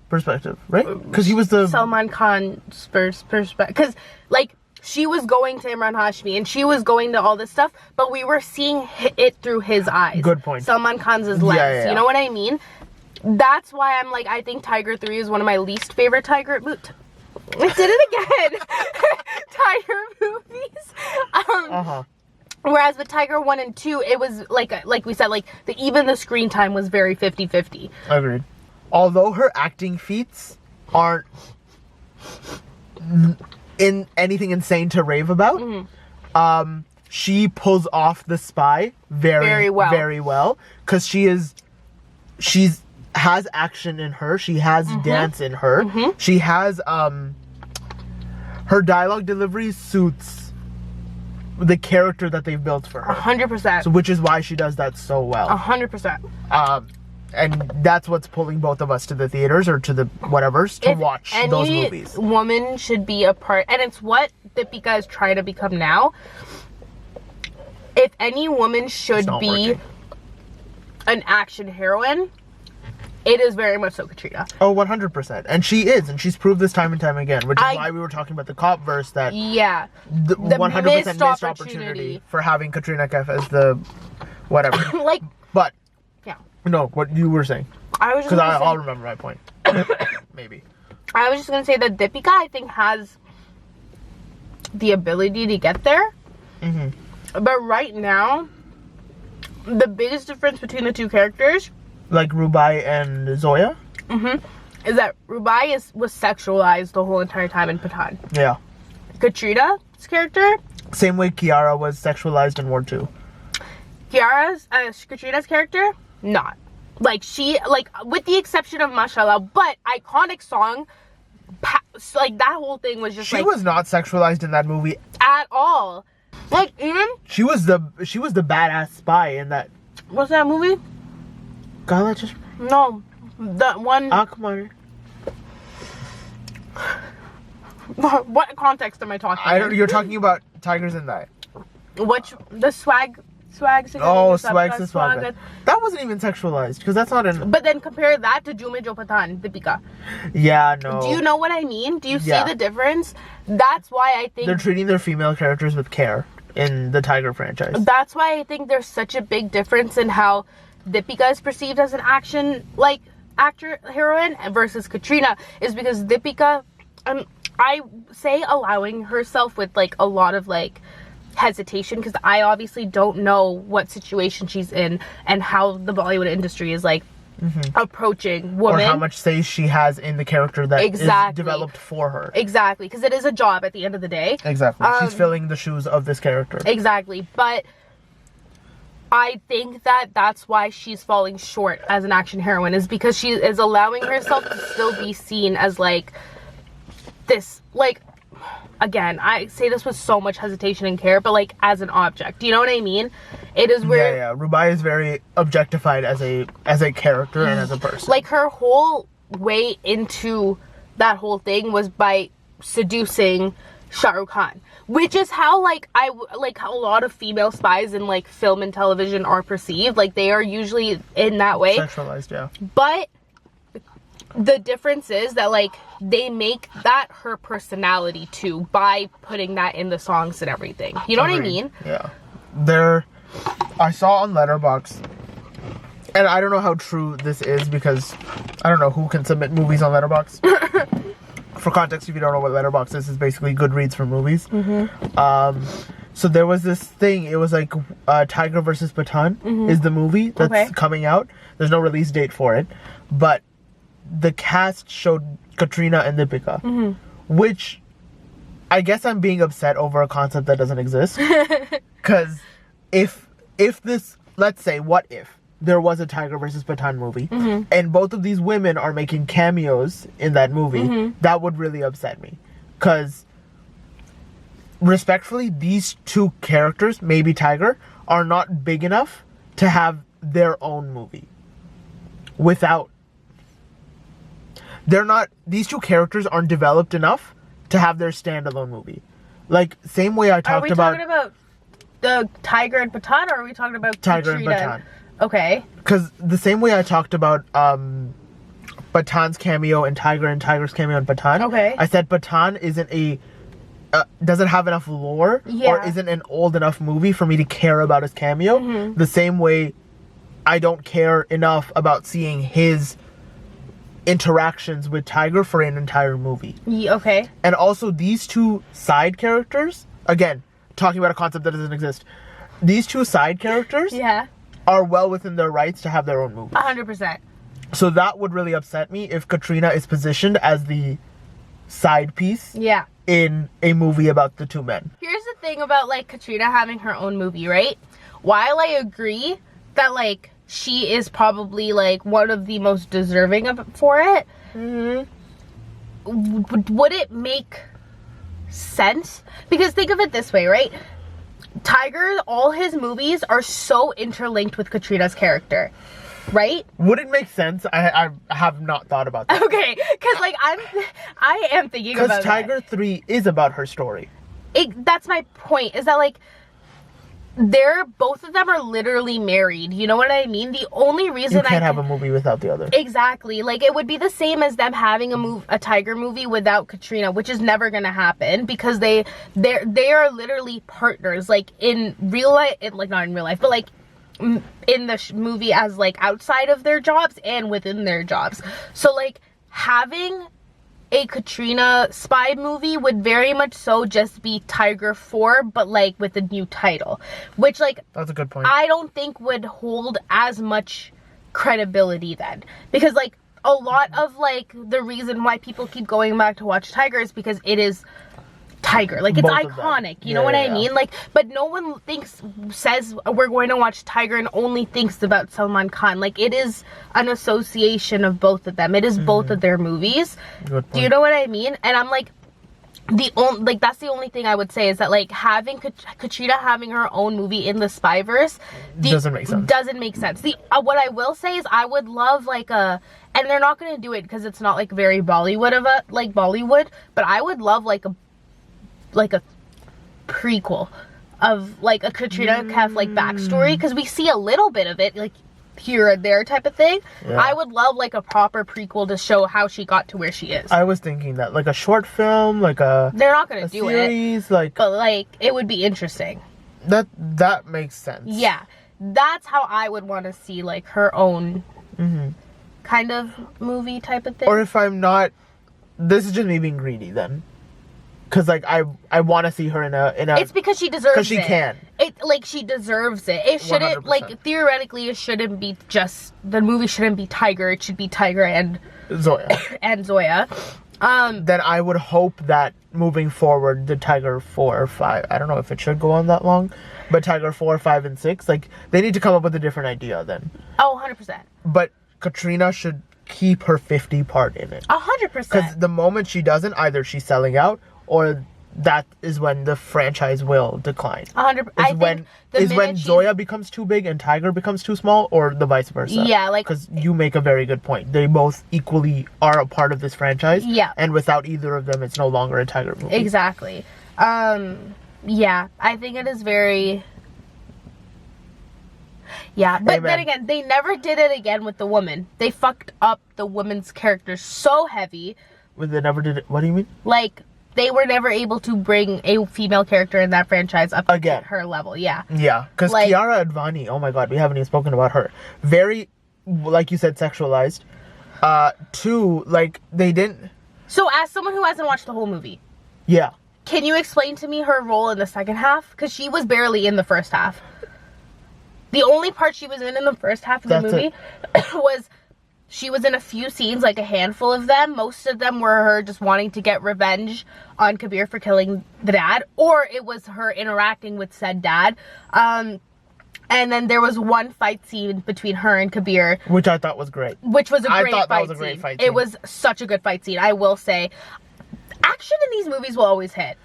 perspective, right? Because he was the Salman Khan's perspective. Because, like, she was going to Imran Hashmi and she was going to all this stuff, but we were seeing it through his eyes. Good point. Salman Khan's lens. Yeah. You know what I mean? That's why I'm like, I think Tiger 3 is one of my least favorite Tiger movies. I did it again. Tiger movies. Whereas with Tiger 1 and 2, it was like we said, like even the screen time was very 50-50. Agreed. Although her acting feats aren't in anything insane to rave about, she pulls off the spy very well because she's has action in her. She has dance in her. She has her dialogue delivery suits the character that they've built for her. 100%. So, which is why she does that so well. 100%. And that's what's pulling both of us to the theaters or to the whatevers to watch those movies. Woman should be a part, and it's what Deepika is trying to become now. If any woman should be an action heroine, it is very much so Katrina. Oh, 100%. And she is, and she's proved this time and time again, which is why we were talking about the copverse, that the 100% missed opportunity for having Katrina Kaif as the whatever. But no, what you were saying. I was just because I'll remember my point. Maybe. I was just gonna say that Deepika, I think, has the ability to get there. But right now, the biggest difference between the two characters, like Rubai and Zoya, is that Rubai was sexualized the whole entire time in Pathaan. Yeah. Katrina's character, same way Kiara was sexualized in War 2. Katrina's character, not. Like, she, like, with the exception of Mashallah, but iconic song, like, that whole thing was just she was not sexualized in that movie at all. Like, even she was the badass spy in that. What's that movie? Gala just no, the one. Akmar. What context am I talking? I don't. You're talking about Tigers in that. Which the swag. Oh, swag. That wasn't even sexualized because that's not an. But then compare that to Jume Jo Pathaan, Deepika. Yeah, no. Do you know what I mean? Do you see the difference? That's why I think they're treating their female characters with care in the Tiger franchise. That's why I think there's such a big difference in how Deepika is perceived as an action actor heroine versus Katrina, is because Deepika, I say allowing herself with like a lot of like hesitation, because I obviously don't know what situation she's in and how the Bollywood industry is like approaching women, or how much say she has in the character that is developed for her. Exactly, because it is a job at the end of the day. Exactly. She's filling the shoes of this character. Exactly. But I think that that's why she's falling short as an action heroine, is because she is allowing herself to still be seen as like this, like, again, I say this with so much hesitation and care, but like as an object. Do you know what I mean? It is where Rubai is very objectified as a character and as a person. Like, her whole way into that whole thing was by seducing Shah Rukh Khan, which is how how a lot of female spies in like film and television are perceived. Like, they are usually in that way, sexualized. Yeah. But the difference is that like they make that her personality too by putting that in the songs and everything. You know what I mean? Yeah. I saw on Letterboxd, and I don't know how true this is because I don't know who can submit movies on Letterboxd. For context, if you don't know what Letterboxd is, it's basically Goodreads for movies. So there was this thing, it was like Tiger versus Pathaan is the movie that's coming out. There's no release date for it, but the cast showed Katrina and Deepika, which I guess I'm being upset over a concept that doesn't exist. Because if this, let's say, what if there was a Tiger versus Pathaan movie and both of these women are making cameos in that movie, that would really upset me. Because respectfully, these two characters, maybe Tiger, are not big enough to have their own movie. These two characters aren't developed enough to have their standalone movie. Like, same way I talked about... Are we talking about the Tiger and Pathan, or are we talking about Tiger Katrina? and Pathan. Okay. Because the same way I talked about Pathan's cameo and Tiger's cameo in Pathan. Okay. I said Pathan doesn't have enough lore or isn't an old enough movie for me to care about his cameo. The same way I don't care enough about seeing his interactions with Tiger for an entire movie. Okay. And also these two side characters, again, talking about a concept that doesn't exist. These two side characters are well within their rights to have their own movies. 100%. So that would really upset me if Katrina is positioned as the side piece in a movie about the two men. Here's the thing about, like, Katrina having her own movie, right? While I agree that, like, she is probably, like, one of the most deserving of for it, would it make sense? Because think of it this way, right? Tiger, all his movies are so interlinked with Katrina's character, right? Would it make sense? I have not thought about that. Okay, because, like, I am thinking about that. Because Tiger 3 is about her story. That's my point, is that, like, both of them are literally married. You know what I mean? The only reason you can't have a movie without the other. Exactly. Like, it would be the same as them having a Tiger movie without Katrina, which is never gonna happen because they are literally partners. Like, in real life, like, not in real life, but, like, in the movie as, like, outside of their jobs and within their jobs. So, like, having a Katrina spy movie would very much so just be Tiger 4, but, like, with a new title, which, like, that's a good point. I don't think would hold as much credibility then, because, like, a lot of, like, the reason why people keep going back to watch Tiger is because it is Tiger, like, it's Both iconic, you know what I mean? Like, but no one says we're going to watch Tiger and only thinks about Salman Khan. Like, it is an association of both of them. It is both of their movies. Do you know what I mean? And I'm like, that's the only thing I would say is that, like, having Katrina having her own movie in the spyverse doesn't make sense. Doesn't make sense. What I will say is I would love, like, and they're not going to do it because it's not, like, very Bollywood, but I would love, like a prequel of, like, a Katrina Kaif, like, backstory, because we see a little bit of it, like, here and there type of thing. I would love, like, a proper prequel to show how she got to where she is. I was thinking that, like, a short film, like a they're not gonna do series, it, like, but, like, it would be interesting. That makes sense. Yeah, that's how I would want to see, like, her own kind of movie type of thing. Or if I'm not, this is just me being greedy then. Because, like, I want to see her in a... It's because she deserves it. Because she can. Like, she deserves it. It shouldn't, 100%. like, theoretically, it shouldn't be just... The movie shouldn't be Tiger. It should be Tiger and... Zoya. And Zoya. Then I would hope that moving forward, the Tiger 4 or 5... I don't know if it should go on that long. But Tiger 4, 5, and 6, like, they need to come up with a different idea then. Oh, 100%. But Katrina should keep her 50 part in it. 100%. Because the moment she doesn't, either she's selling out... or that is when the franchise will decline. 100%. Is when Zoya becomes too big and Tiger becomes too small, or the vice versa. Yeah, like... Because you make a very good point. They both equally are a part of this franchise. Yeah. And without either of them, it's no longer a Tiger movie. Exactly. Yeah, I think it is very... Yeah, but then again, they never did it again with the woman. They fucked up the woman's character so heavy. They never did it? What do you mean? Like... They were never able to bring a female character in that franchise up to her level. Yeah. Yeah, because like, Kiara Advani, oh my god, we haven't even spoken about her. Very, like you said, sexualized. Two, like, they didn't... So, as someone who hasn't watched the whole movie... Yeah. Can you explain to me her role in the second half? Because she was barely in the first half. The only part she was in the first half of the movie was... She was in a few scenes, like a handful of them. Most of them were her just wanting to get revenge on Kabir for killing the dad. Or it was her interacting with said dad. And then there was one fight scene between her and Kabir. Which I thought was great. Which was a great fight scene. That was a great fight scene. It was such a good fight scene, I will say. Action in these movies will always hit.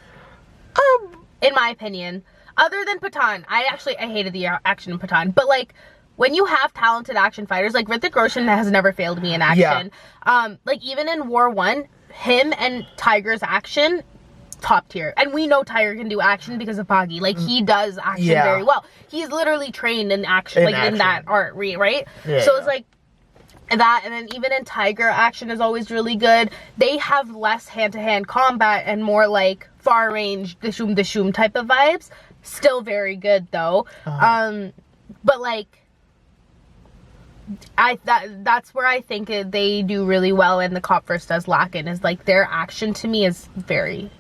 In my opinion. Other than Pathan. I hated the action in Pathan. But, like... When you have talented action fighters, like Hritik Roshan has never failed me in action. Yeah. Like even in War 1, him and Tiger's action top tier. And we know Tiger can do action because of Poggy. Like, he does action very well. He's literally trained in action, in that art, right? Yeah, so it's like that, and then even in Tiger, action is always really good. They have less hand-to-hand combat and more like far range, dishoom type of vibes. Still very good though. But like, that's where I think they do really well, and the copverse does lack in, is like their action to me is very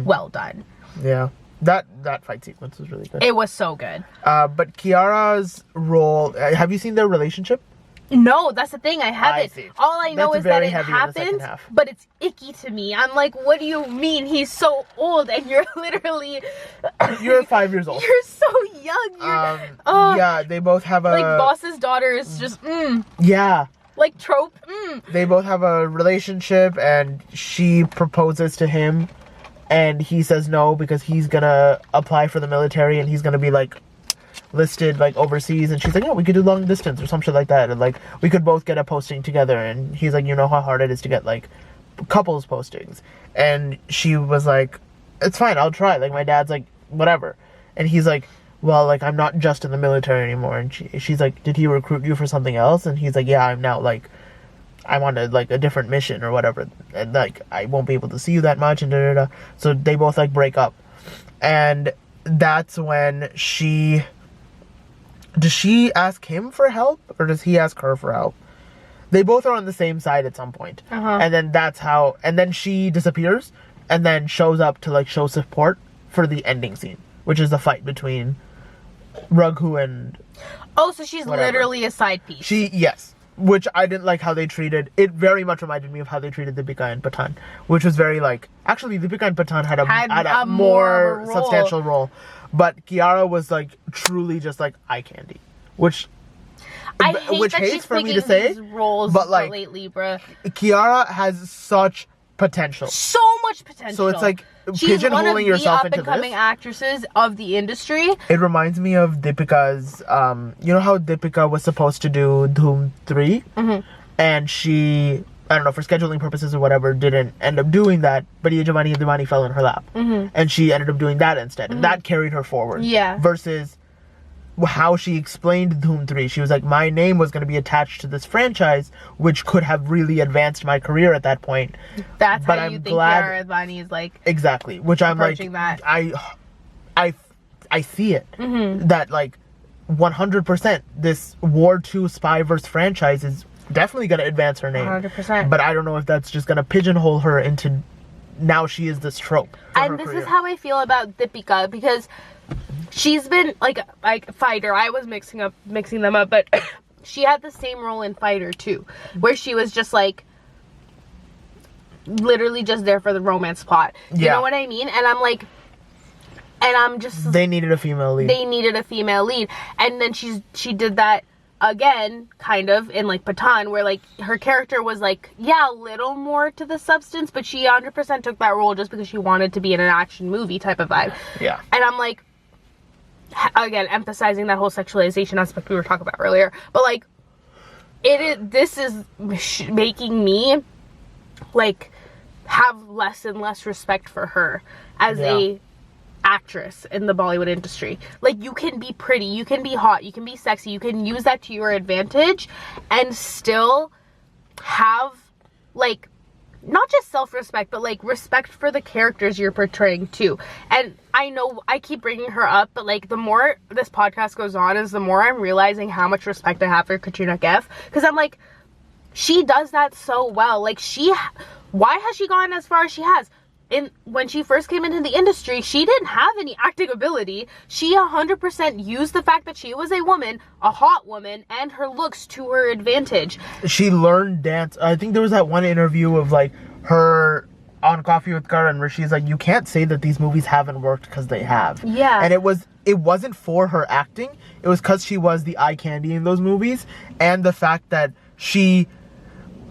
well done. Yeah, that fight sequence was really good. It was so good. But Kiara's role, have you seen their relationship? No, that's the thing. I haven't. see. All I know That's is that very it heavy in the second happens, half. but it's icky to me. I'm like, what do you mean? He's so old, and you're literally You're 5 years old. you're so young. You're Yeah, they both have a like boss's daughter is just yeah. like trope. They both have a relationship, and she proposes to him, and he says no because he's gonna apply for the military, and he's gonna be like listed like overseas, and she's like, yeah, we could do long distance or some shit like that, and like we could both get a posting together. And he's like, you know how hard it is to get like couples postings, and she was like, it's fine, I'll try, like my dad's like whatever. And he's like, well, like I'm not just in the military anymore. And she's like, did he recruit you for something else? And he's like, yeah, I'm now like I'm on a different mission or whatever, and like I won't be able to see you that much, and so they both like break up. And that's when does she ask him for help, or does he ask her for help? They both are on the same side at some point. And then and then she disappears, and then shows up to like show support for the ending scene, which is the fight between Raghu and So she's literally a side piece. Yes, which I didn't like how they treated. It very much reminded me of how they treated Deepika and Pathan, which was very like, actually Deepika and Pathan had a more substantial role. But Kiara was like truly just like eye candy, which I hate that hates she's for me picking to say, these roles but like lately, bruh. Kiara has such potential. So much potential. So it's like she's one of pigeonholing the yourself into up-and-coming this. actresses of the industry. It reminds me of Deepika's, you know how Deepika was supposed to do Dhoom 3? And she, I don't know, for scheduling purposes or whatever, didn't end up doing that, but Ye Jawani Hai Diwani fell in her lap. And she ended up doing that instead. And that carried her forward. Yeah. Versus how she explained Dhoom 3. She was like, my name was going to be attached to this franchise, which could have really advanced my career at that point. That's but how I'm you think glad, Kiara Advani is like exactly. Which I'm like, that. I see it. That like 100% this War II Spyverse franchise is definitely going to advance her name. 100%. But I don't know if that's just going to pigeonhole her into now she is this trope. And this is how I feel about Deepika, because she's been like Fighter. I was mixing them up, but she had the same role in Fighter too, where she was just like literally just there for the romance plot. You know what I mean? And I'm like, and I'm just, they needed a female lead. They needed a female lead, and then she did that again, kind of, in like Pathan, where like her character was like, yeah, a little more to the substance, but she 100% took that role just because she wanted to be in an action movie type of vibe. Yeah. And I'm like, again, emphasizing that whole sexualization aspect we were talking about earlier, but like, this is making me like have less and less respect for her as a actress in the Bollywood industry. Like, you can be pretty, you can be hot, you can be sexy, you can use that to your advantage and still have like not just self-respect, but like respect for the characters you're portraying too. And I know I keep bringing her up, but like the more this podcast goes on is the more I'm realizing how much respect I have for Katrina Kaif, because I'm like, she does that so well. Like, why has she gone as far as she has? When she first came into the industry, she didn't have any acting ability. She 100% used the fact that she was a woman, a hot woman, and her looks to her advantage. She learned dance. I think there was that one interview of like her on Coffee with Karan where she's like, you can't say that these movies haven't worked because they have. Yeah. And it wasn't for her acting. It was because she was the eye candy in those movies, and the fact that she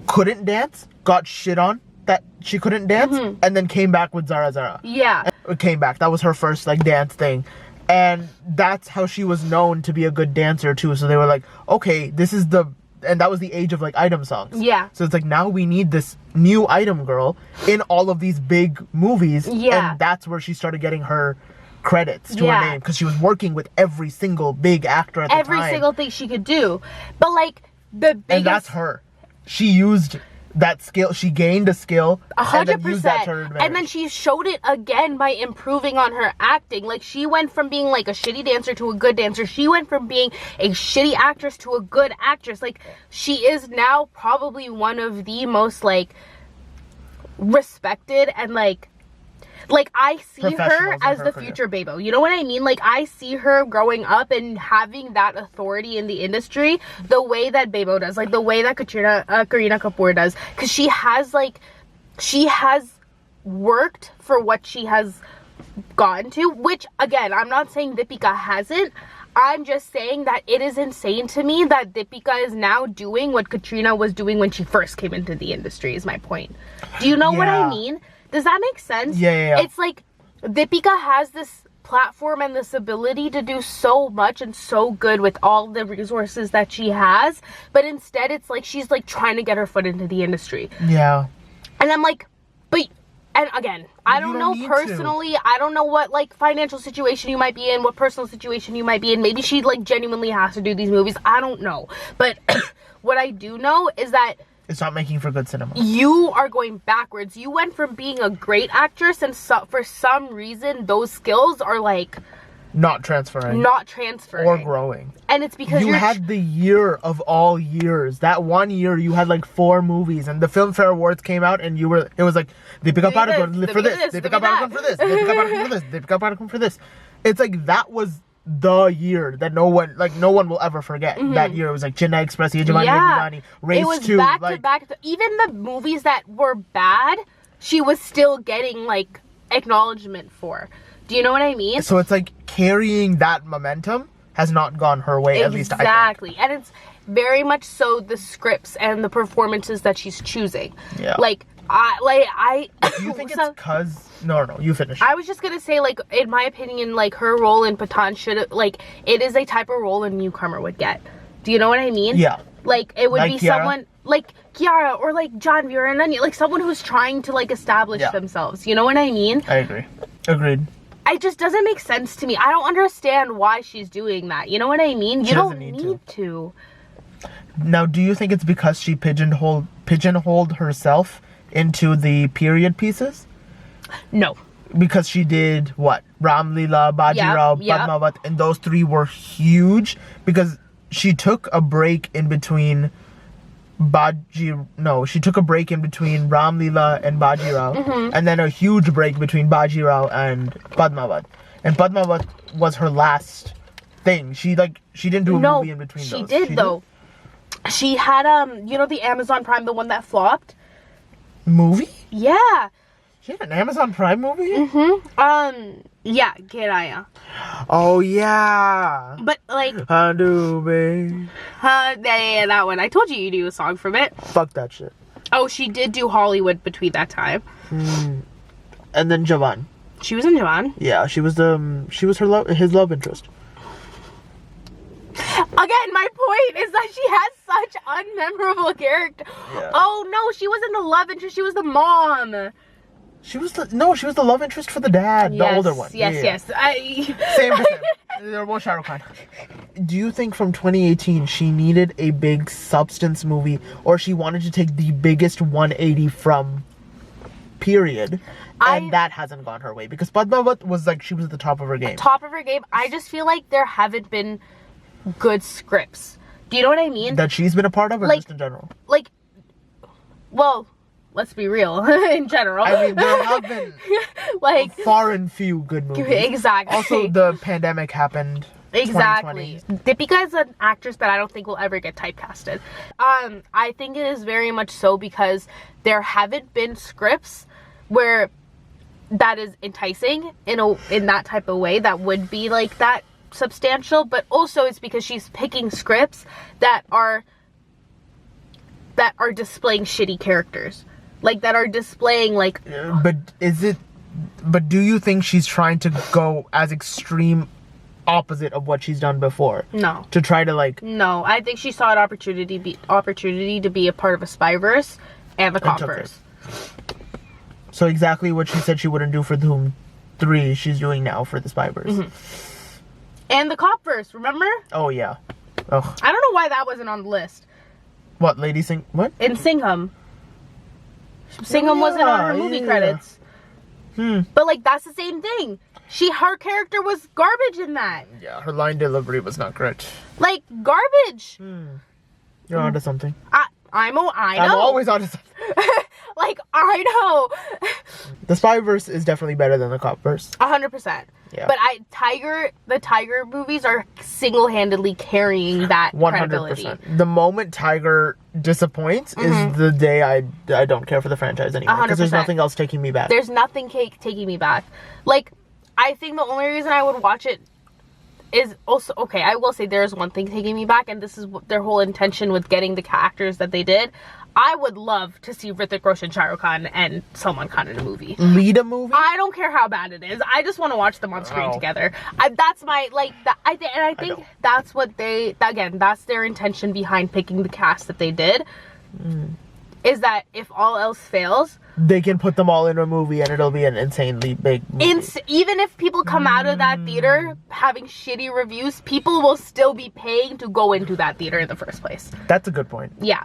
couldn't dance, got shit on that she couldn't dance, and then came back with Zara Zara. Yeah. Came back. That was her first like dance thing. And that's how she was known to be a good dancer too. So they were like, okay, this is the and that was the age of like item songs. Yeah. So it's like now we need this new item girl in all of these big movies. Yeah. And that's where she started getting her credits to her name, because she was working with every single big actor at the time. Every single thing she could do. But like the biggest, and that's her. She used that skill. She gained a skill 100%, and then used that to her advantage. and then she showed it again by improving on her acting. Like, she went from being like a shitty dancer to a good dancer. She went from being a shitty actress to a good actress. Like, she is now probably one of the most like respected and like I see her as the future Bebo. You know what I mean? Like, I see her growing up and having that authority in the industry the way that Bebo does. Like, the way that Katrina Kapoor does. Because she has worked for what she has gotten to. Which, again, I'm not saying Deepika hasn't. I'm just saying that it is insane to me that Deepika is now doing what Katrina was doing when she first came into the industry, is my point. Do you know what I mean? Does that make sense? Yeah. It's like Deepika has this platform and this ability to do so much and so good with all the resources that she has, but instead it's like she's like trying to get her foot into the industry. Yeah. And I'm like, and again, I don't know personally, I don't know what like financial situation you might be in, what personal situation you might be in. Maybe she like genuinely has to do these movies. I don't know. But what I do know is that it's not making for good cinema. You are going backwards. You went from being a great actress, and for some reason, those skills are like not transferring or growing. And it's because you had the year of all years. That one year, you had like 4 movies, and the Filmfare Awards came out, and it was like Deepika Padukone for this, Deepika Padukone for this, Deepika Padukone for this, Deepika Padukone for this. It's like that was the year that no one will ever forget. That year it was like Chennai Express, Yajamani, Race 2. It was back to back. Even the movies that were bad, she was still getting like acknowledgement for. Do you know what I mean? So it's like carrying that momentum has not gone her way, at least I think. Exactly. And it's very much so the scripts and the performances that she's choosing. Yeah. Do you think it's because... No, you finish. I was just gonna say, like, in my opinion, like, her role in Pathaan should, like, it is a type of role a newcomer would get. Do you know what I mean? Yeah. Like, it would like be Kiara? someone, like, Kiara, or, like, John Vera and Anya, like, someone who's trying to, like, establish themselves. You know what I mean? I agree. Agreed. It just doesn't make sense to me. I don't understand why she's doing that. You know what I mean? You don't need to. Now, do you think it's because she pigeonholed herself into the period pieces? No. Because she did what? Ram Leela, Bajirao, Padmavat, and those 3 were huge because she took a break in between she took a break in between Ram Leela and Bajirao, and then a huge break between Bajirao and Padmavat. And Padmavat was her last thing. She didn't do a movie in between those. She did though. She had the Amazon Prime, the one that flopped. Movie? Yeah. She had an Amazon Prime movie? Yeah, Kiraya. Oh, yeah. But, like... Hadube. Yeah, that one. I told you do a song from it. Fuck that shit. Oh, she did do Hollywood between that time. And then Javan. She was in Javan? Yeah, she was his love interest. Again, my point is that she has such unmemorable character. Yeah. Oh, no, she wasn't the love interest. She was the mom. She was the love interest for the dad, the older one. Yes. Same. They're both Shah Rukh Khan. Do you think from 2018 she needed a big substance movie, or she wanted to take the biggest 180 from period, and that hasn't gone her way? Because Padmavat was like, she was at the top of her game. I just feel like there haven't been good scripts. Do you know what I mean? That she's been a part of, or just in general? Like, well... Let's be real, in general. I mean, there have been like far and few good movies. Exactly. Also, the pandemic happened. Exactly. Deepika is an actress that I don't think will ever get typecasted. I think it is very much so because there haven't been scripts where that is enticing in that type of way that would be like that substantial, but also it's because she's picking scripts that are displaying shitty characters. Like, that are displaying, like... But do you think she's trying to go as extreme opposite of what she's done before. No. To try to like... No, I think she saw an opportunity to be a part of a spyverse and the copverse. So exactly what she said she wouldn't do for Doom 3, she's doing now for the spyverse. And the copverse, remember? Oh, yeah. Ugh. I don't know why that wasn't on the list. What, Lady Sing... What? In Singham. Singham wasn't on her movie credits. But, like, that's the same thing. Her character was garbage in that. Yeah, her line delivery was not great. Like, garbage. You're onto something. I know. I'm always onto something. Like, I know. The spyverse is definitely better than the copverse. 100%. Yeah. But the Tiger movies are single-handedly carrying that 100%. Credibility. The moment Tiger disappoints is the day I don't care for the franchise anymore. Because there's nothing else taking me back. There's nothing taking me back. Like, I think the only reason I would watch it is also... Okay, I will say there's one thing taking me back, and this is their whole intention with getting the actors that they did. I would love to see Hritik Roshan, Shah Rukh Khan, and Salman Khan in a movie. Lead a movie? I don't care how bad it is. I just want to watch them on screen together. That's my, like, I think that's what that's their intention behind picking the cast that they did. Is that if all else fails, they can put them all in a movie and it'll be an insanely big movie. Even if people come out of that theater having shitty reviews, people will still be paying to go into that theater in the first place. That's a good point. Yeah.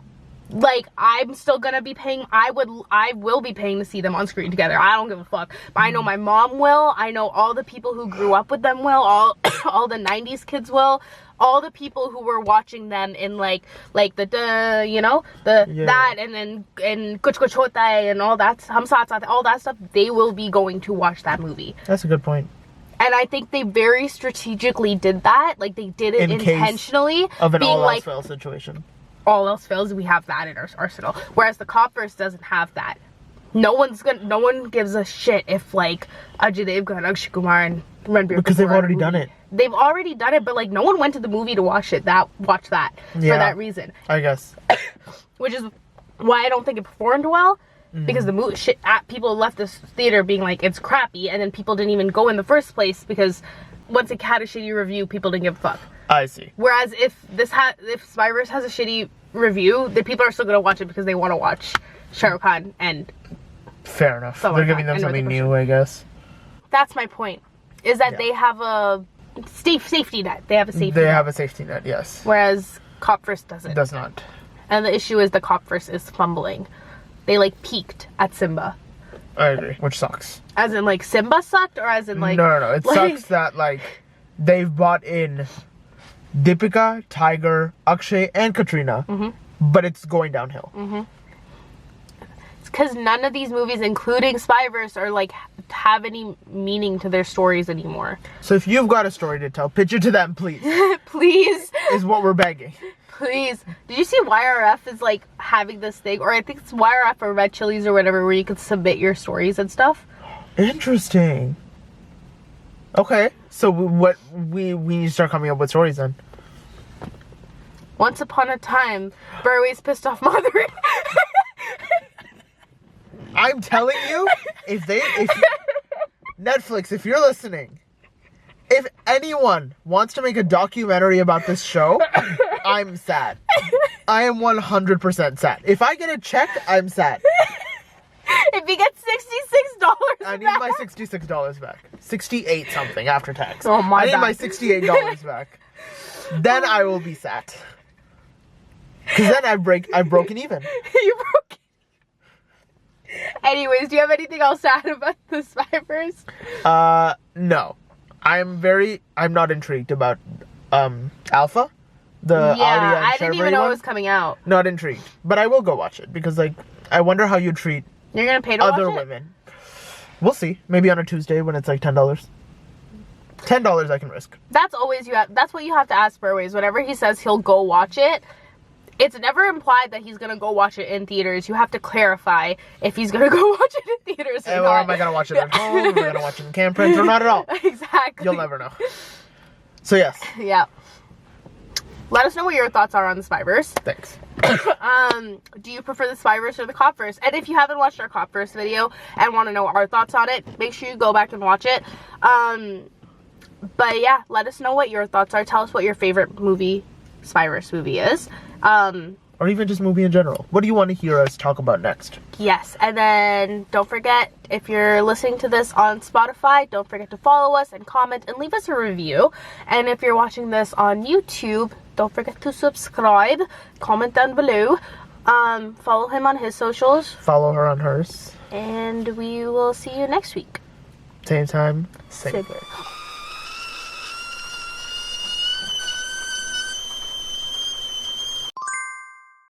Like, I'm still gonna be paying, I will be paying to see them on screen together. I don't give a fuck. But I know my mom will. I know all the people who grew up with them will. All the 90s kids will. All the people who were watching them in like the that and Kuch Kuch Hota Hai and all that, Hum Saath Saath, all that stuff, they will be going to watch that movie. That's a good point. And I think they very strategically did that. Like, they did it intentionally. Of an all else fail situation. All else fails, we have that in our arsenal. Whereas the copverse doesn't have that. No one gives a shit if, like, Ajay Devgan, Akshay Kumar, and Ranbir because they've already done it. They've already done it, but, like, no one went to the movie to watch that for that reason. I guess. Which is why I don't think it performed well. Because the movie people left this theater being like, it's crappy, and then people didn't even go in the first place because once it had a shitty review, people didn't give a fuck. I see. Whereas if spyverse has a shitty review, the people are still gonna watch it because they want to watch Shah Rukh Khan and... Fair enough. They're giving them something new, I guess. That's my point. Is that they have a safety net. They have a safety net. They have a safety net, yes. Whereas copverse doesn't. It does not. And the issue is the copverse is fumbling. They, like, peaked at Simba. I agree. Which sucks. As in, like, Simba sucked? Or as in, like... No. It sucks that, like, they've bought in Deepika, Tiger, Akshay, and Katrina. But it's going downhill. It's because none of these movies, including Spyverse, are, like, have any meaning to their stories anymore. So if you've got a story to tell, pitch it to them, please. Please. Is what we're begging. Please. Did you see YRF is, like, having this thing, or I think it's YRF or Red Chilies or whatever, where you can submit your stories and stuff? Interesting. Okay, so what we need to start coming up with stories then. Once upon a time, Parwaiz pissed off mothering. I'm telling you, if Netflix, if you're listening, if anyone wants to make a documentary about this show, I'm sad. I am 100% sad. If I get a check, I'm sad. If you get $66 I need my $66 back. 68 something after tax. Oh my God. I need my $68 back. Then I will be sad. Because then I've broken even. You broke. Anyways, do you have anything else to add about the Spyverse? No. I'm not intrigued about Alpha. The Alia and I didn't even know it was coming out. Not intrigued. But I will go watch it because, like, I wonder how you treat You're gonna pay to other watch it? women. We'll see. Maybe on a Tuesday when it's like $10. $10 I can risk. That's always that's what you have to ask Parwaiz. Whenever he says he'll go watch it, it's never implied that he's gonna go watch it in theaters. You have to clarify if he's gonna go watch it in theaters or or not. am I gonna watch it at home? Am I gonna watch it in Camprint? Or not at all? Exactly. You'll never know. So yes. Yeah. Let us know what your thoughts are on the Spyverse. Thanks. Do you prefer the Spyverse or the Copverse? And if you haven't watched our Copverse video and want to know our thoughts on it, make sure you go back and watch it. But yeah, let us know what your thoughts are. Tell us what your favorite movie, spyverse movie is. Or even just movie in general. What do you want to hear us talk about next? Yes, and then don't forget, if you're listening to this on Spotify, don't forget to follow us and comment and leave us a review. And if you're watching this on YouTube, don't forget to subscribe, comment down below, follow him on his socials. Follow her on hers. And we will see you next week. Same time, same Super.